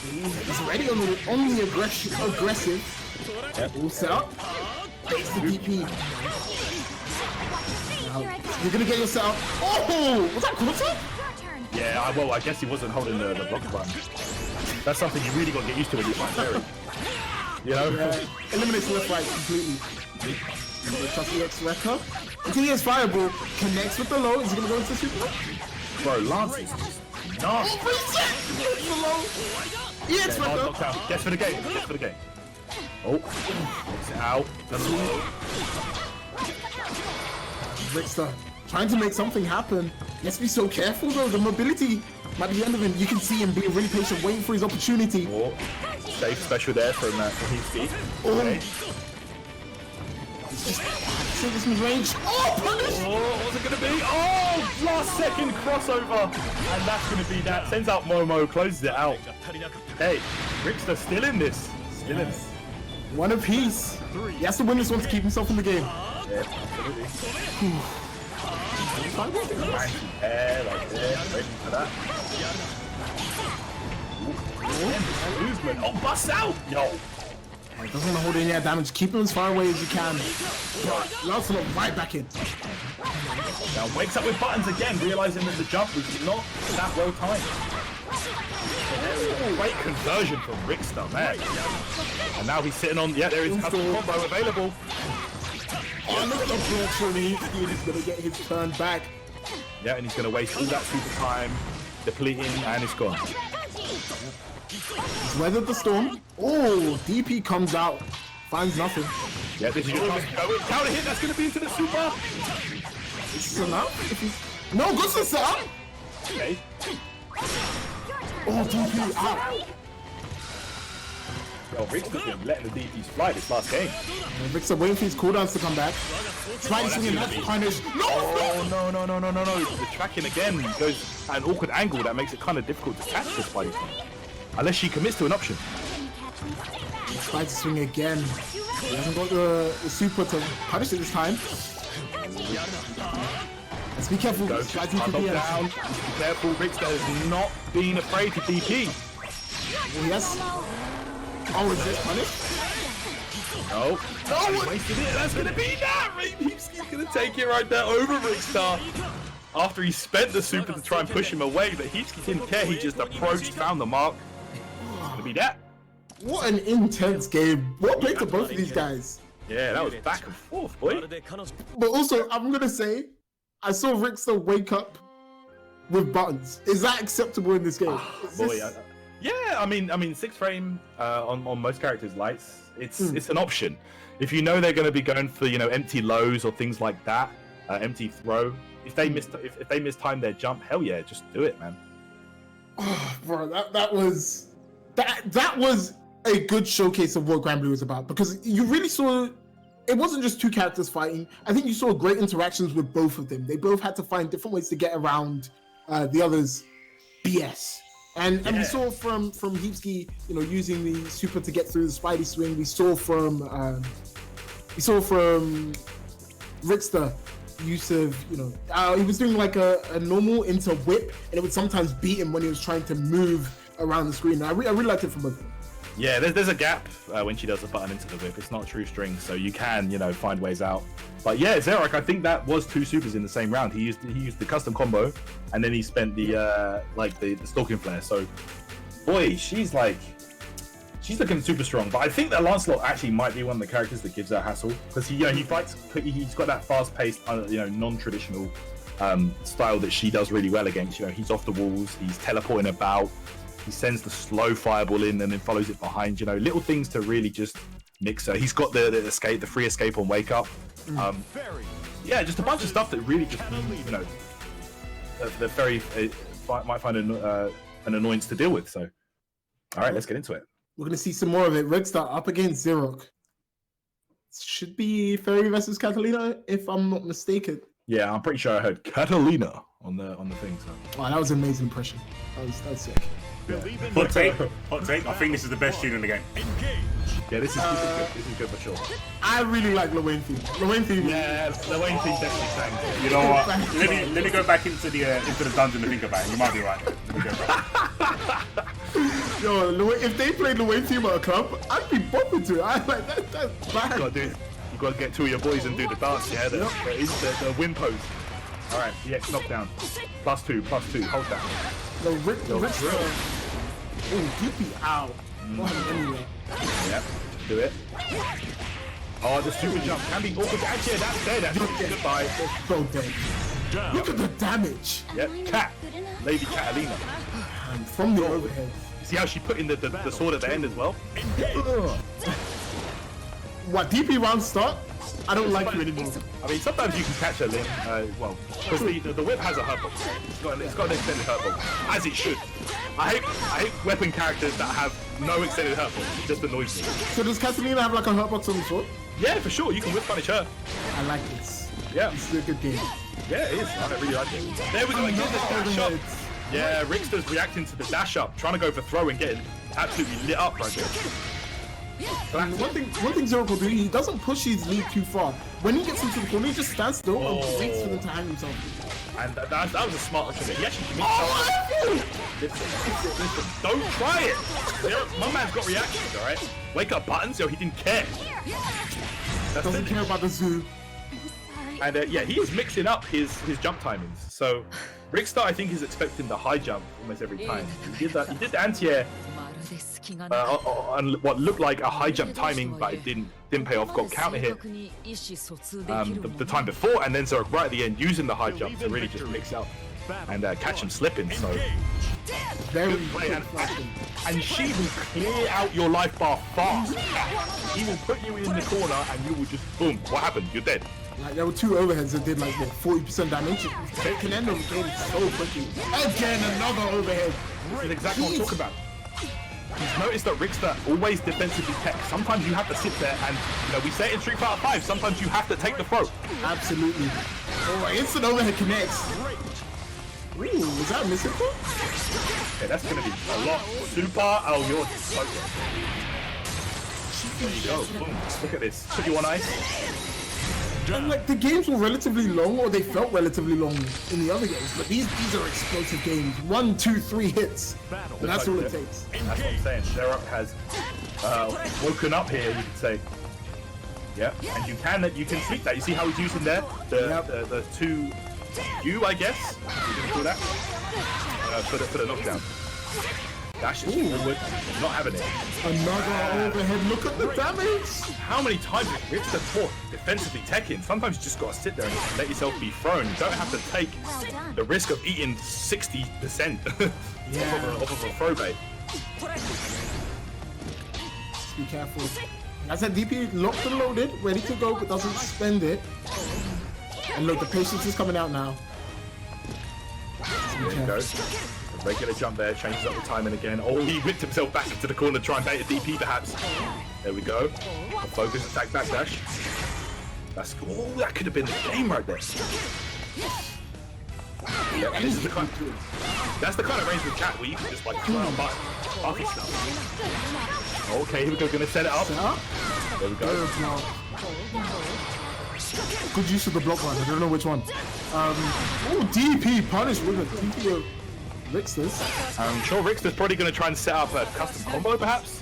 He's ready on the aggressive. Yep. All set up. Takes the DP. Now, you're gonna get your setup. Oh! Was that Kumite? Yeah, well, I guess he wasn't holding the block button. That's something you really got to get used to when you fight Fairy. You know? Yeah. Eliminates left right completely. Trust the X Wrecker. Until he has Fireball, connects with the low. Is he gonna go into the super? Bro, Lance is nasty. EX Wrecker. Gets for the game. Gets for the game. Oh, it's out. Rixta trying to make something happen. He has to be so careful though. The mobility might be the end of him. You can see him being really patient, waiting for his opportunity. Oh, safe special there from Heapski. Okay. See this mid-range. Oh, punish! Oh, what's it gonna be? Oh, last second crossover, and that's gonna be that. Sends out Momo, closes it out. Hey, Rixta still in this. Still in this. One apiece. He has to win this one to keep himself in the game. Yeah, absolutely. Like this, ready for that. Movement. Oh, bust out! Yo. He doesn't want to hold any air damage. Keep him as far away as you can. Lancelot right back in. Now wakes up with buttons again, realizing that the jump was not that well timed. Great conversion from Rixta, man. And now he's sitting on. Yeah, there is custom combo available. Oh, look at the block from Heapski. He's gonna get his turn back. Yeah, and he's gonna waste all that super time, depleting, and it's gone. He's weathered the storm. Oh, DP comes out, finds nothing. Yeah, this is your chance to go in. Counter hit, that's gonna be into the super. This is enough. No, good to set up. Okay. Oh, DP out. Yo, Rixta's been letting the DPs fly this last game. Rixta waiting for his cooldowns to come back. Trying to swing that punish. No! The tracking again goes at an awkward angle that makes it kind of difficult to catch this fight. Unless she commits to an option. He's trying to swing again. He hasn't got the super to punish it this time. Let's be careful. Down. Be careful. Rixta has not been afraid to DP. Oh, yes. Oh, is this punish? No. No, wasted it. That's gonna be that. Heapski's gonna take it right there over Rixta. After he spent the super to try and push him away, but Heapski didn't care. He just approached, found the mark. It's gonna be that. What an intense game. What played to both of these guys? Yeah, that was back and forth, boy. But also, I'm gonna say, I saw Rixta wake up with buttons. Is that acceptable in this game? Yeah, I mean, 6 frame on most characters' lights, it's an option. If you know they're going to be going for empty lows or things like that, empty throw. If they mistime their jump, hell yeah, just do it, man. Oh, bro, that was a good showcase of what Granblue was about, because you really saw it wasn't just two characters fighting. I think you saw great interactions with both of them. They both had to find different ways to get around the other's BS. And we saw from Heapski, using the super to get through the Spidey swing. We saw from Rixta use of he was doing like a normal into whip, and it would sometimes beat him when he was trying to move around the screen. I really liked it from both of them. Yeah, there's a gap when she does the button into the whip. It's not true string, so you can find ways out. But yeah, Xerac, I think that was 2 supers in the same round. He used the custom combo, and then he spent the stalking flare. So, boy, she's looking super strong. But I think that Lancelot actually might be one of the characters that gives her hassle, because he fights. He's got that fast-paced, non-traditional style that she does really well against. He's off the walls. He's teleporting about. He sends the slow fireball in and then follows it behind. Little things to really just mixer. He's got the escape, the free escape on Wake Up. Yeah, just a bunch of stuff that really just, you know, the Ferry might find an annoyance to deal with. So, all right, let's get into it. We're going to see some more of it. Rixta up against Xerox. Should be Ferry versus Catalina, if I'm not mistaken. Yeah, I'm pretty sure I heard Catalina on the thing. So. Wow, that was an amazing impression. That was sick. Hot take. I think this is the best tune in the game. Yeah, this is good. This is good for sure. I really like Lil Wayne theme. Lil Wayne theme. Yeah, Lil Wayne theme definitely sang. You know what? Let me go back into the dungeon and think about it. You might be right. Let me go back. Yo, if they played Lil Wayne theme at a club, I'd be bumping to it. I like that. That's bad. You gotta get two of your boys and do the dance. Yeah, the win pose. All right, EX knockdown. +2. Hold that. The Rixta. Oh, DP out. Anyway. Yep, do it. Oh, the super jump can be awkward. Actually, that's dead. Actually, goodbye. So dead. Look at the damage. Yep, Cat. Lady Catalina. From the overhead. See how she put in the sword at the end as well? What, DP round start? I don't like you anymore. I mean, sometimes you can catch a limb, well, because the whip has a hurtbox. It's got an extended hurtbox, as it should. I hate weapon characters that have no extended hurtbox. It just annoys me. So does Catalina have like a hurtbox on the sword? Yeah, for sure. You can whip punish her. I like this. Yeah. This is a good game. Yeah, it is. I really like it. There we go. Again, this dash up. Yeah, Rixta's reacting to the dash up, trying to go for throw and getting absolutely lit up right there. And one thing Xerox will do, he doesn't push his lead too far. When he gets into the corner, he just stands still and waits for them to hang himself. And that was a smart option. He actually listen, don't try it. My man's got reactions, all right? Wake up buttons, yo, he didn't care. Doesn't care about the zoo. And yeah, he is mixing up his jump timings. So Rixta, I think, is expecting the high jump almost every time. He did the anti-air on what looked like a high jump timing, but it didn't pay off. Got counter hit the time before, and then Xerox right at the end using the high jump to really just mix up and catch him slipping. So very good play, and she will clear out your life bar fast. He will put you in the corner, and you will just boom. What happened? You're dead. Like there were two overheads that did like what 40% damage. They can end the game so quickly. Again, another overhead. This is exactly what I'm talking about. You've noticed that Rixta always defensively tech. Sometimes you have to sit there and, you know, we say it in Street Fighter 5, sometimes you have to take the throw. Absolutely. Oh, instant overhead connects. Ooh, is that missing? Okay, that's going to be a lot. Super, oh, you're so good. There you go. Boom. Look at this. Put you on ice. And like the games were relatively long, or they felt relatively long in the other games, but these are explosive games. 1, 2, 3 hits. And that's all it takes. That's what I'm saying. Xerox has woken up here, you could say. Yeah, and you can tweak that. You see how he's using there the 2U, I guess. You can call that for the knockdown. Dash is forward, not having it. Another overhead. Look at the damage. How many times is Rixta taught defensively teching? Sometimes you just gotta sit there and let yourself be thrown. You don't have to take the risk of eating 60% off of a throw bait. Just be careful. As that DP locked and loaded, ready to go, but doesn't spend it. And look, the patience is coming out now. There you go. Regular jump there, changes up the timing again. Oh, he whipped himself back into the corner, try and bait a DP perhaps. There we go. A focus attack backdash. That's cool. Oh, that could have been the game right there. Yeah, this is the kind that's the kind of range with Cat where you can just like throw out bucket stuff. Okay, here we go, gonna set it up. There we go. Good use of the block one, I don't know which one. Oh, DP punish with a DP of Rixta's. I'm sure Rixta's probably going to try and set up a custom combo, perhaps.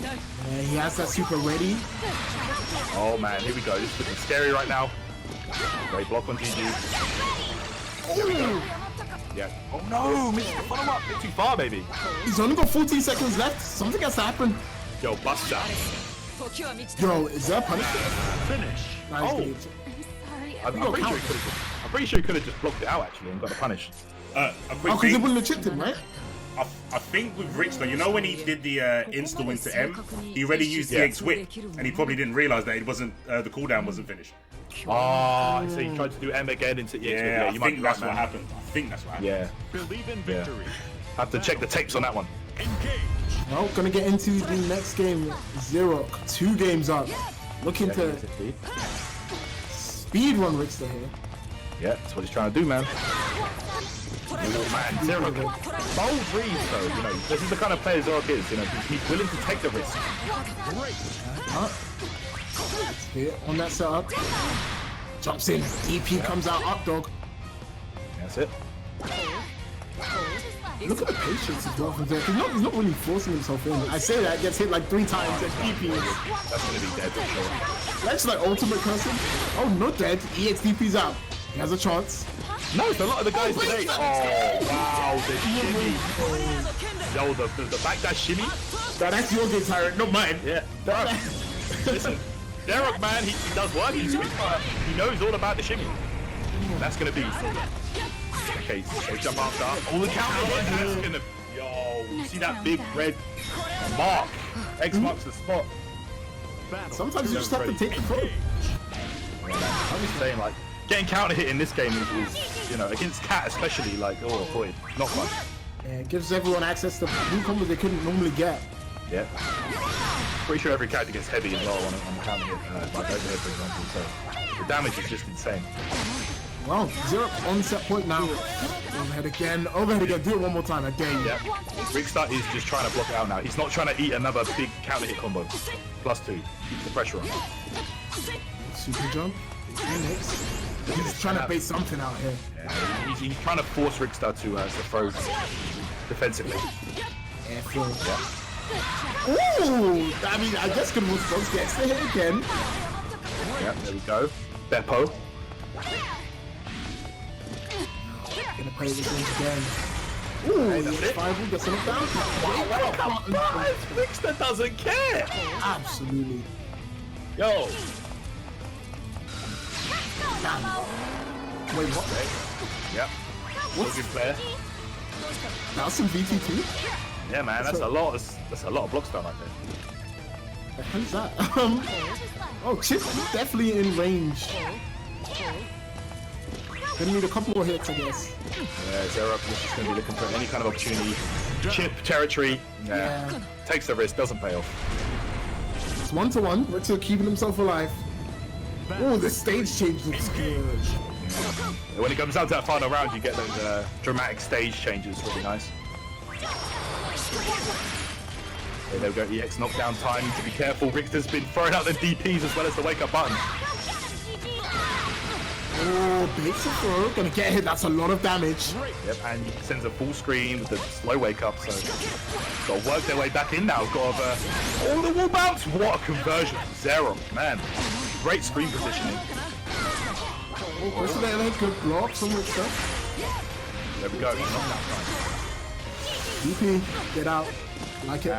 Yeah, he has that super ready. Oh man, here we go. This is looking scary right now. Great block on GG. There we go. Yeah. Oh no, missed the follow-up. Bit too far, baby. He's only got 14 seconds left. Something has to happen. Yo, bust shot. Yo, is that punishment? Finish. Nice. Oh. I'm pretty sure he could have just blocked it out actually and got a punish. A quick because thing. it wouldn't have chipped him, right? I think with Rixta, you know when he did the install into M, he already used the X whip, and he probably didn't realize that it wasn't the cooldown wasn't finished. Oh, so he tried to do M again into EX. Yeah, I think that's what happened. I think that's what happened. Yeah. Believe in victory. Have to check the tapes on that one. Engage. Well, gonna get into the next game. Zero, 2 games up. Looking to speed run Rixta here. Yeah, that's what he's trying to do, man. Oh, man, Zero. Bold reads, though. You know, this is the kind of player Zorok is. You know, he's willing to take the risk. Here on that setup. Jumps in. DP comes out. Up dog. That's it. Look at the patience as well from Zero. He's not really forcing himself in. I say that, gets hit like 3 times and DP. That's gonna be dead for sure. That's like ultimate cursing. Oh, not dead. EXDP's out. He has a chance. No, it's a lot of the guys today. Oh, wow, the shimmy. Yo, the backdash shimmy. That's your game, Tyrant, not mine. Yeah. Listen, Derek, man, he does work. He knows all about the shimmy. That's gonna be. Okay, so jump after. All the counters. That's gonna. Yo, you see that big red mark? X marks the spot. Sometimes you just have to take the throw. I'm just saying, like, getting counter hit in this game is, you know, against Cat especially, like, oh boy, not fun. Yeah, it gives everyone access to new combos they couldn't normally get. Yeah. Pretty sure every character gets heavy as well on the counter hit, like over here, for example, so the damage is just insane. Well, Zero on set point now. Overhead again, do it one more time, again. Yeah. Rixta is just trying to block it out now. He's not trying to eat another big counter hit combo. +2. Keeps the pressure on. Super jump. He's trying to bait something out here. Yeah, he's trying to force Rixta to throw defensively. Airfield. Yeah. Ooh! I mean, I guess good response gets the hit again. Yeah, there we go. Beppo. Gonna play this one again. Ooh, Hey, that's it. Fireball gets him down. Rixta doesn't care! Absolutely. Yo! Damn. Wait, what? Yep. What's a good player? That's some VT2? Yeah, man, that's a lot of block style right there. The hell is that? Oh, Chip definitely in range. Gonna need a couple more hits, I guess. Yeah, Zero is just gonna be looking for any kind of opportunity. Chip territory. Yeah. Takes the risk, doesn't pay off. It's 1-to-1. Rixta keeping himself alive. Oh, the stage change looks good. Yeah. When it comes down to that final round, you get those dramatic stage changes, really nice. Okay, there we go, EX knockdown time, to be careful. Rixta's been throwing out the DPs as well as the wake up button. Oh, baits a throw, gonna get hit, that's a lot of damage. Yep, and he sends a full screen with the slow wake up, so gotta work their way back in now. Got oh, the wall bounce! What a conversion! Zero, man. Great screen positioning. Oh, also they had good block, some good stuff. There we go, knockdown time. DP, get out. Like it.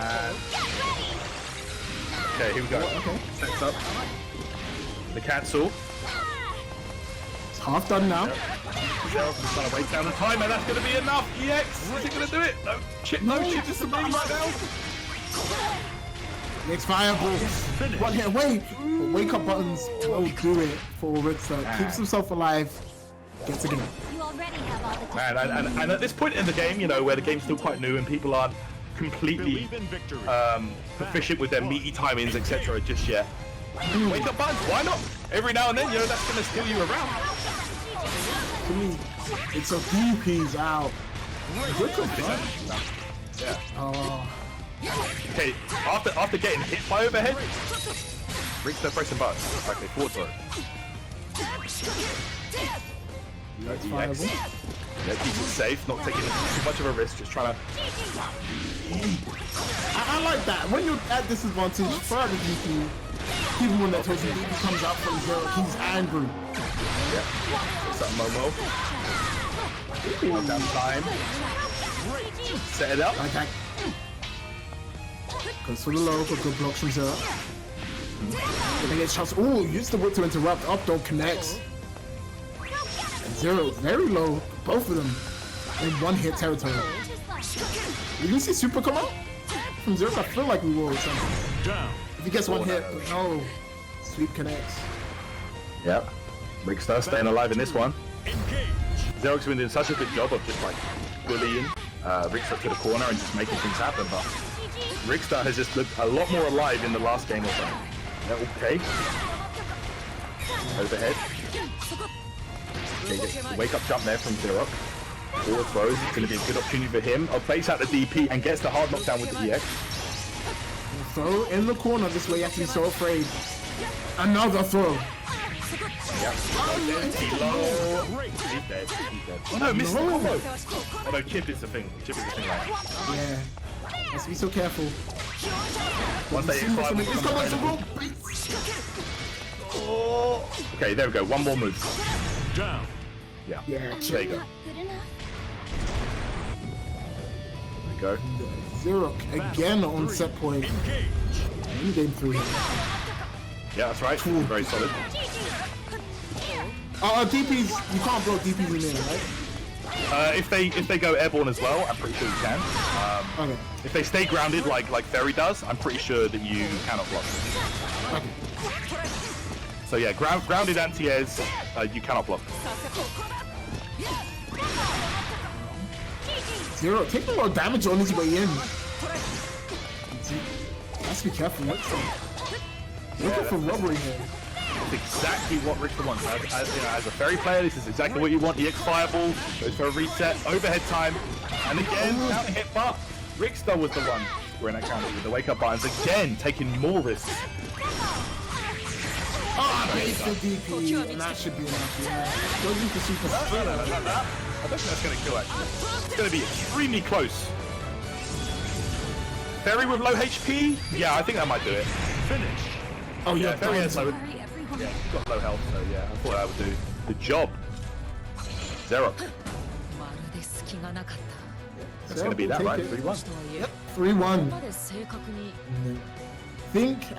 Okay, here we go. Okay. Sets up. The cancel. It's half done now. Zero's trying to wait down the timer. That's going to be enough. EX, is he going to do it? No, Chip is the main right now. Next fireball. One hit away. But wake up buttons will do it for Rixta. Keeps himself alive. Gets a game. You already have all the Man, and at this point in the game, you know, where the game's still quite new and people aren't completely proficient with their meaty timings, etc. just yet. Wake up buttons, why not? Every now and then, you know, that's going to steal you around. It's a DP's out. Good confirm. Yeah. Oh. Okay, after getting hit by overhead, Rixta pressing buttons. Like they forward throw. That's EX. fireball. Yeah, keeps it safe, not taking too much of a risk, just trying to... I like that. When you're at disadvantage, throw out the DP. Even when that token DP comes out from Zero, he's angry. Yeah. What's up, Momo? One down time. Set it up. Like that. Goes for the low, but good blocks from Zero. Then they get shots. Oh, use the whip to interrupt. Up dog connects. And Zero very low. Both of them in one hit territory. You gonna see Super come out from Zero? I feel like we will. Down. If he gets one hit, no. Sweep connects. Yep. Rixta staying alive in this one. Zero's been doing such a good job of just like bullying Rixta to the corner and just making things happen, but Rixta has just looked a lot more alive in the last game or so. Okay. Overhead. Okay, wake up jump there from Zero. Forward throws, it's going to be a good opportunity for him. Plays out the DP and gets the hard knockdown with the EX. Throw in the corner, this way you have to be so afraid. Another throw. Yep. He's dead. Oh no, missed the combo. Oh no, Chip is the thing. Chip is the thing right. Yeah. Let's be so careful. Once they okay, there we go. One more move. Down. Yeah. Yeah. There you go. There we go. Zero again on set point. In game 3. Yeah, that's right. Very solid. DPs, you can't blow DPs in there, right? If they go airborne as well, I'm pretty sure you can. Okay. If they stay grounded like Ferry does, I'm pretty sure that you cannot block. Okay. So yeah, grounded anti-airs, you cannot block. Zero, taking more damage on his way in. Let's be careful. Looking for robbery here. That's exactly what Rixta wants. As a Ferry player, this is exactly what you want. EX Fireball, goes for a reset, overhead time, and again, counter hit, but Rixta was the one scoring that counter with the wake up buttons, again, taking more risks. Base the DP, and that should be enough, yeah. Goes into super. No. I don't think that's going to kill, actually. It's going to be extremely close. Ferry with low HP? Yeah, I think that might do it. Finish. Oh, yeah, Ferry has low. Hurry, everyone. Yeah, he's got low health, so yeah, I thought that would do the job. Zero. That's going to be that, right? 3-1. Yep, 3-1.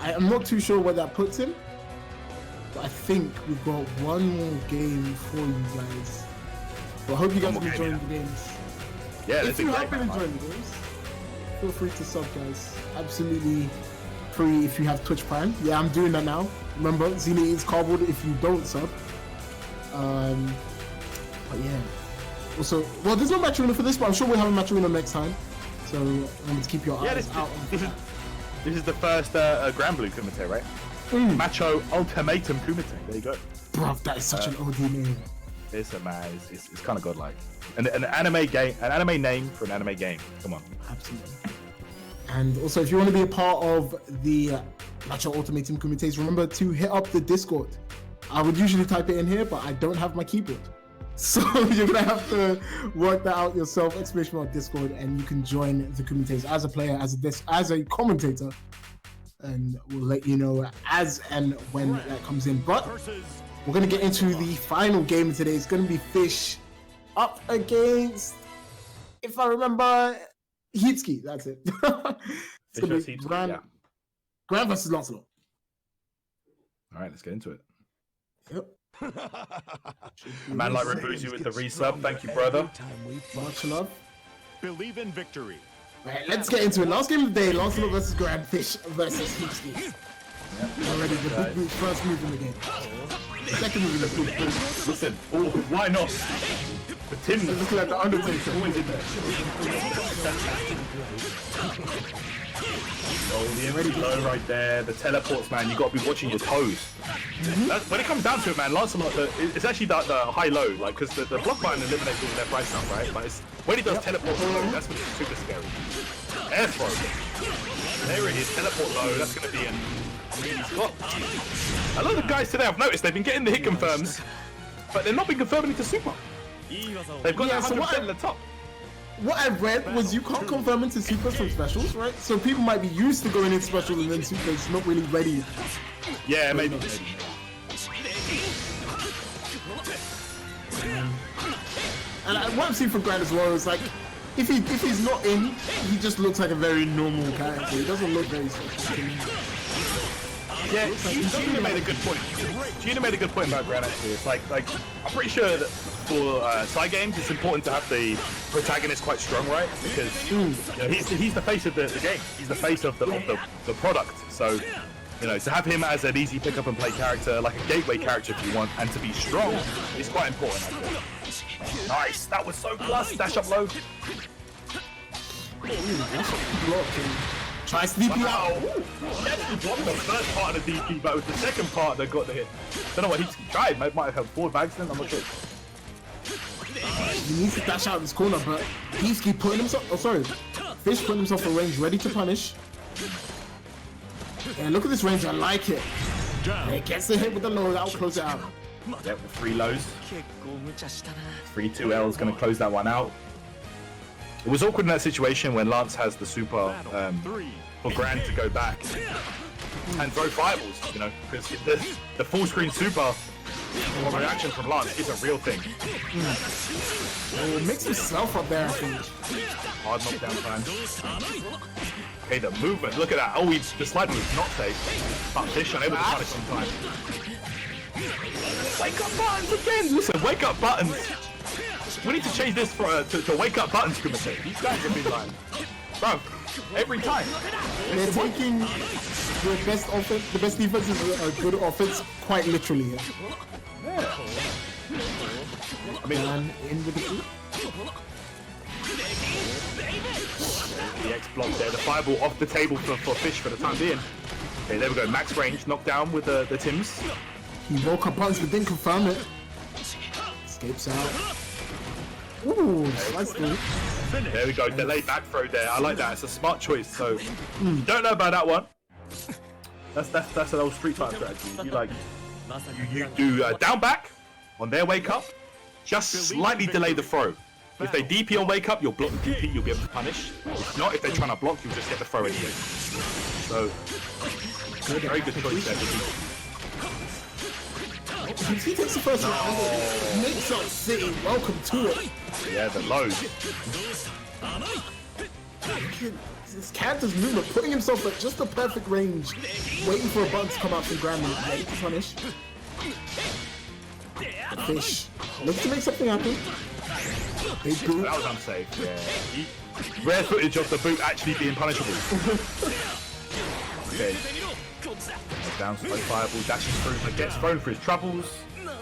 I'm not too sure where that puts him, but I think we've got one more game for you guys. So I hope you guys have enjoyed the games. Yeah, If you have been enjoying the games, feel free to sub, guys. Absolutely free if you have Twitch Prime. Yeah, I'm doing that now. Remember, Xena eats cardboard if you don't sub. But yeah. Also, well, there's no match winner for this, but I'm sure we'll have a match winner next time. So remember to keep your eyes out. This is the first Grand Blue Kumite, right? Macho Ultimatum Kumite. There you go. Bro, that is such an OD name. It's a man. It's kind of godlike. An anime game, an anime name for an anime game. Come on. Absolutely. And also, if you want to be a part of the Macho Ultimatum Kumites, remember to hit up the Discord. I would usually type it in here, but I don't have my keyboard. So you're gonna have to work that out yourself. !Discord, and you can join the Kumites as a player, as a commentator, and we'll let you know as and when that comes in. But we're gonna get into the final game today. It's gonna be Fish up against, if I remember, Heapski. That's it. It's gonna be Grand versus Lancelot. All right, let's get into it. Yep. A man like Rebuzi with the resub. Thank you, brother. Much love. Believe in victory. Right, let's get into it. Last game of the day, Lancelot versus Grand, Fish versus Heapski. Already the big move, first move in the game. Second move in the game. Listen, why not? The Tim is looking like the Undertaker. Always in there. Oh, the empty low right there. The teleports, man. You got to be watching your toes. When it comes down to it, man, Lancelot, it's actually the high-low, like, because the block button eliminates all the left-right stuff, right? But it's, when he does teleport low, that's when it's super scary. Air throw. There it is, teleport low. That's going to be a really spot. A lot of the guys today, I've noticed, they've been getting the hit confirms, but they're not been confirming into super. They've got that 100% at the top. What I read was you can't confirm into supers from specials, right? So people might be used to going into specials and then supers, not really ready. Yeah, maybe. And what I've seen from Grand as well is like, if he's not in, he just looks like a very normal character. He doesn't look very special to me. Yeah, Gina made a good point. Gina made a good point about Gran actually. It's like I'm pretty sure that for side games, it's important to have the protagonist quite strong, right? Because you know, he's the face of the game. He's the face of the product. So you know, to have him as an easy pick up and play character, like a gateway character if you want, and to be strong is quite important. I think. Nice, that was so plus. Dash up low. Tries to DP out. He actually blocked the first part of the DP, but it was the second part that got the hit. Don't know what Heapski tried. Might have held forward bags then. I'm not sure. He needs to dash out of this corner, but Heapski putting himself. Oh, sorry. Fish putting himself in range, ready to punish. And look at this range. I like it. It gets the hit with the low. That'll close it out. Yep, with 3 lows. 3-2 L is going to close that one out. It was awkward in that situation when Lance has the super for Gran to go back and throw fireballs, you know, because the full screen super reaction from Lance is a real thing. It makes himself up there, I think. Hard knockdown time. Okay, the movement, look at that. Oh, the slide was not safe, but Fish unable to punish in time. Wake up buttons again! Listen, wake up buttons! We need to change this to wake up buttons, Kumite. These guys have been like, bro, every time. They're taking the best offense, the best defense is a good offense, quite literally here. Yeah. I mean, And in with the group. the X block there, the fireball off the table for Fish for the time being. Okay, there we go, max range, knockdown with the Tims. He woke up once but didn't confirm it. Escapes out. Ooh, nice through. There we go, delayed back throw there. I like that. It's a smart choice. So, don't know about that one. That's an old Street Fighter strategy. You do down back on their wake up, just slightly delay the throw. If they DP on wake up, you'll block the DP. You'll be able to punish. If not, if they're trying to block, you'll just get the throw anyway. So, very good choice there. He takes the first round. Makes up City. Welcome to it. Yeah, the lows. This character's movement, putting himself at just the perfect range, waiting for a button to come out from Granny, ready to punish. Fish. Looks to make something happen. Big boot. That was unsafe. Yeah. Rare footage of the boot actually being punishable. Okay. Down slow fireball, dashes through, but gets thrown for his troubles.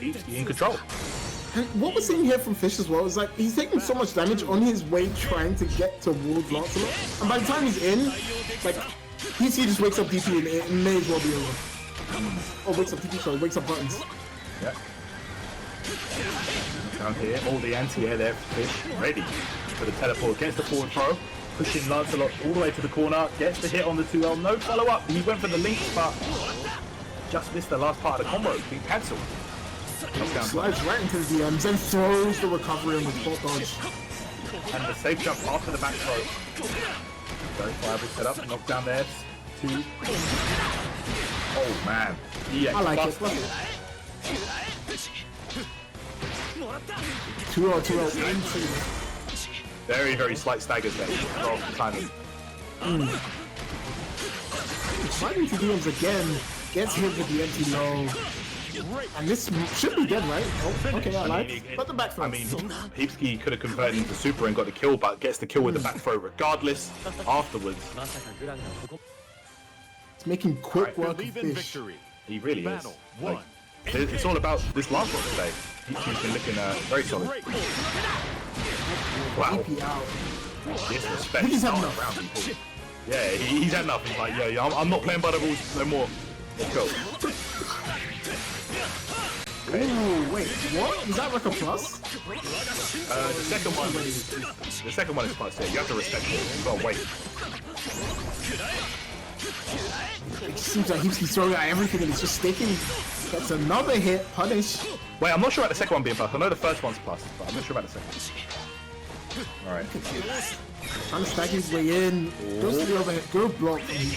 Heapski in control. And what we're seeing here from Fish as well is like he's taking so much damage on his way trying to get towards Lancelot. And by the time he's in, like he just wakes up DP and it may as well be over. Or wakes up DP, sorry, wakes up buttons. Yep. Down here, all the anti-air there for Fish, ready for the teleport. Gets the forward throw, pushing Lancelot all the way to the corner, gets the hit on the 2L, no follow-up. He went for the links, but just missed the last part of the combo, being cancelled. Slides right into the DMs and throws the recovery in with both dodge. And the safe jump after the back throw. Very viable setup, knockdown there. 2. Oh man. EX I like it. 2-0 into. Very, very slight staggers there. Off the timing. Trying to DMs again. Gets hit with the empty low. And this should be dead, right? Oh, okay, I like. But the back throw. I mean, Heapski could have converted into super and got the kill, but gets the kill with the back throw regardless afterwards. It's making quick work of Believe in Fish. victory. He really is. Battle Like, 1. it's all about this last one today. Heapski's been looking very solid. Wow. DP out. Disrespect. He's had Not enough. around people. Yeah, he's had enough. He's like, yeah, I'm not playing by the rules no more. Let's go. Ooh, wait, what? Is that like a plus? The second one is plus. Yeah, you have to respect it. You gotta wait. It seems like Heapski's throwing out everything and it's just sticking. That's another hit, punish. Wait, I'm not sure about the second one being plus. I know the first one's plus, but I'm not sure about the second. Alright. Trying to stagger his way in. Goes to the overhead. Good block. It's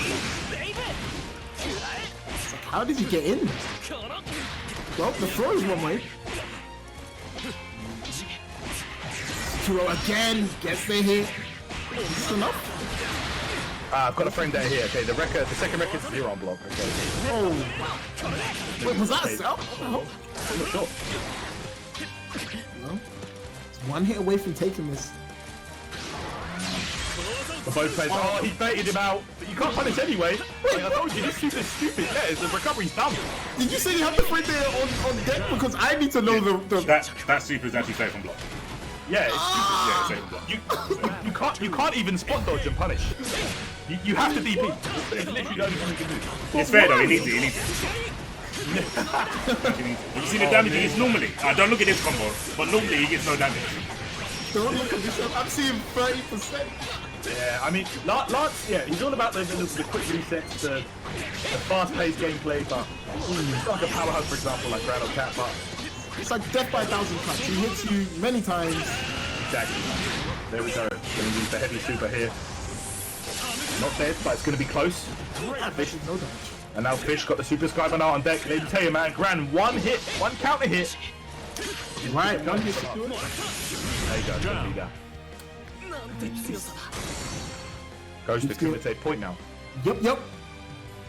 like, how did he get in? Well, the throw is one way. 2-0 again. Gets the hit. Is this enough? I've got a frame data here. Okay, the second record's 0 on block. Okay. Oh. Wait, was that a cell? I'm not sure. No. It's one hit away from taking this. For both players. Oh, he baited him out. But you can't punish anyway. Like I told you, this super's stupid. Yeah, the recovery's dumb. Did you say you have the frame data on deck? Because I need to know the... That super is actually safe on block. Yeah, it's stupid. Yeah, it's safe on block. You can't even spot dodge and punish. You have to DP. It's literally the only thing you can do. It's fair though, he needs it, Have you seen the damage he gets normally? Don't look at this combo, but normally he gets no damage. Don't look at this. I'm seeing 30%. Yeah, I mean, Lance, yeah, he's all about the quick resets, the fast-paced gameplay, but it's like a powerhouse, for example, like Grand Cat, but it's like death by 1,000 cuts. He hits you many times. Exactly. There we go. Gonna use the heavy super here. Not dead, but it's gonna be close. Fish, no damage. and now Fish got the super Skyber now on deck. Let me tell you, man, Gran, one counter hit. Right, one hit to do it. There you go, there you go. Goes to Kumite point now. Yep.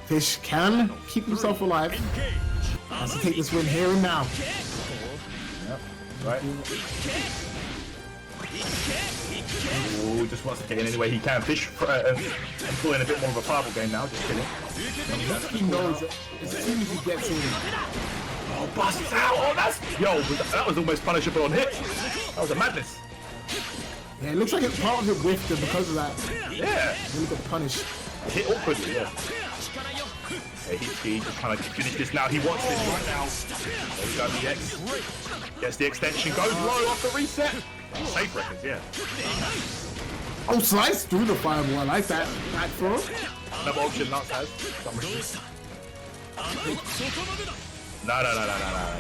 Fish can keep himself alive. Has to take this win here and now. Yep, right. Oh, just wants to get in any way he can. Fish employing a bit more of a fireball game now, just kidding. He knows that as soon as he gets in. Oh, busts out! Oh, that was almost punishable on hit. That was a madness. Yeah, it looks like part of it whiffed, and because of that, Yeah. really got punished. Hit awkwardly, yeah. Okay, Heapski just trying to finish this now. He wants this right now. There we go, the X. Gets the extension, goes low off the reset. Safe records, yeah. Oh, slice through the fireball. I like that. Back throw. Another option Lance has. No.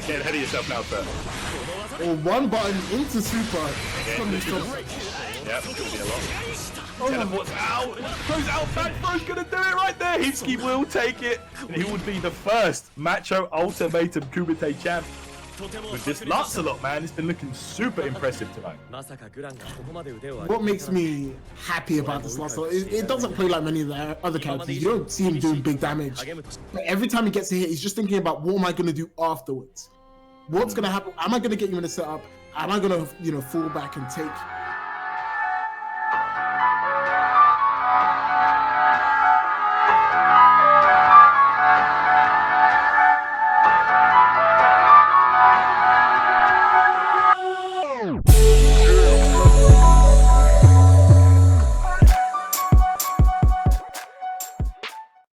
Get ahead of yourself now, sir. Or one button into super. Yep, it's going to be a lot. Teleports out. Goes out back. Bro's going to do it right there. Heapski will take it. And he would be the first Macho Ultimatum Kumite champ. With this Lancelot, man, it's been looking super impressive tonight. What makes me happy about this Lancelot is it doesn't play like many of the other characters. You don't see him doing big damage. But every time he gets a hit, he's just thinking about what am I going to do afterwards? What's going to happen? Am I going to get you in a setup? Am I going to, fall back and take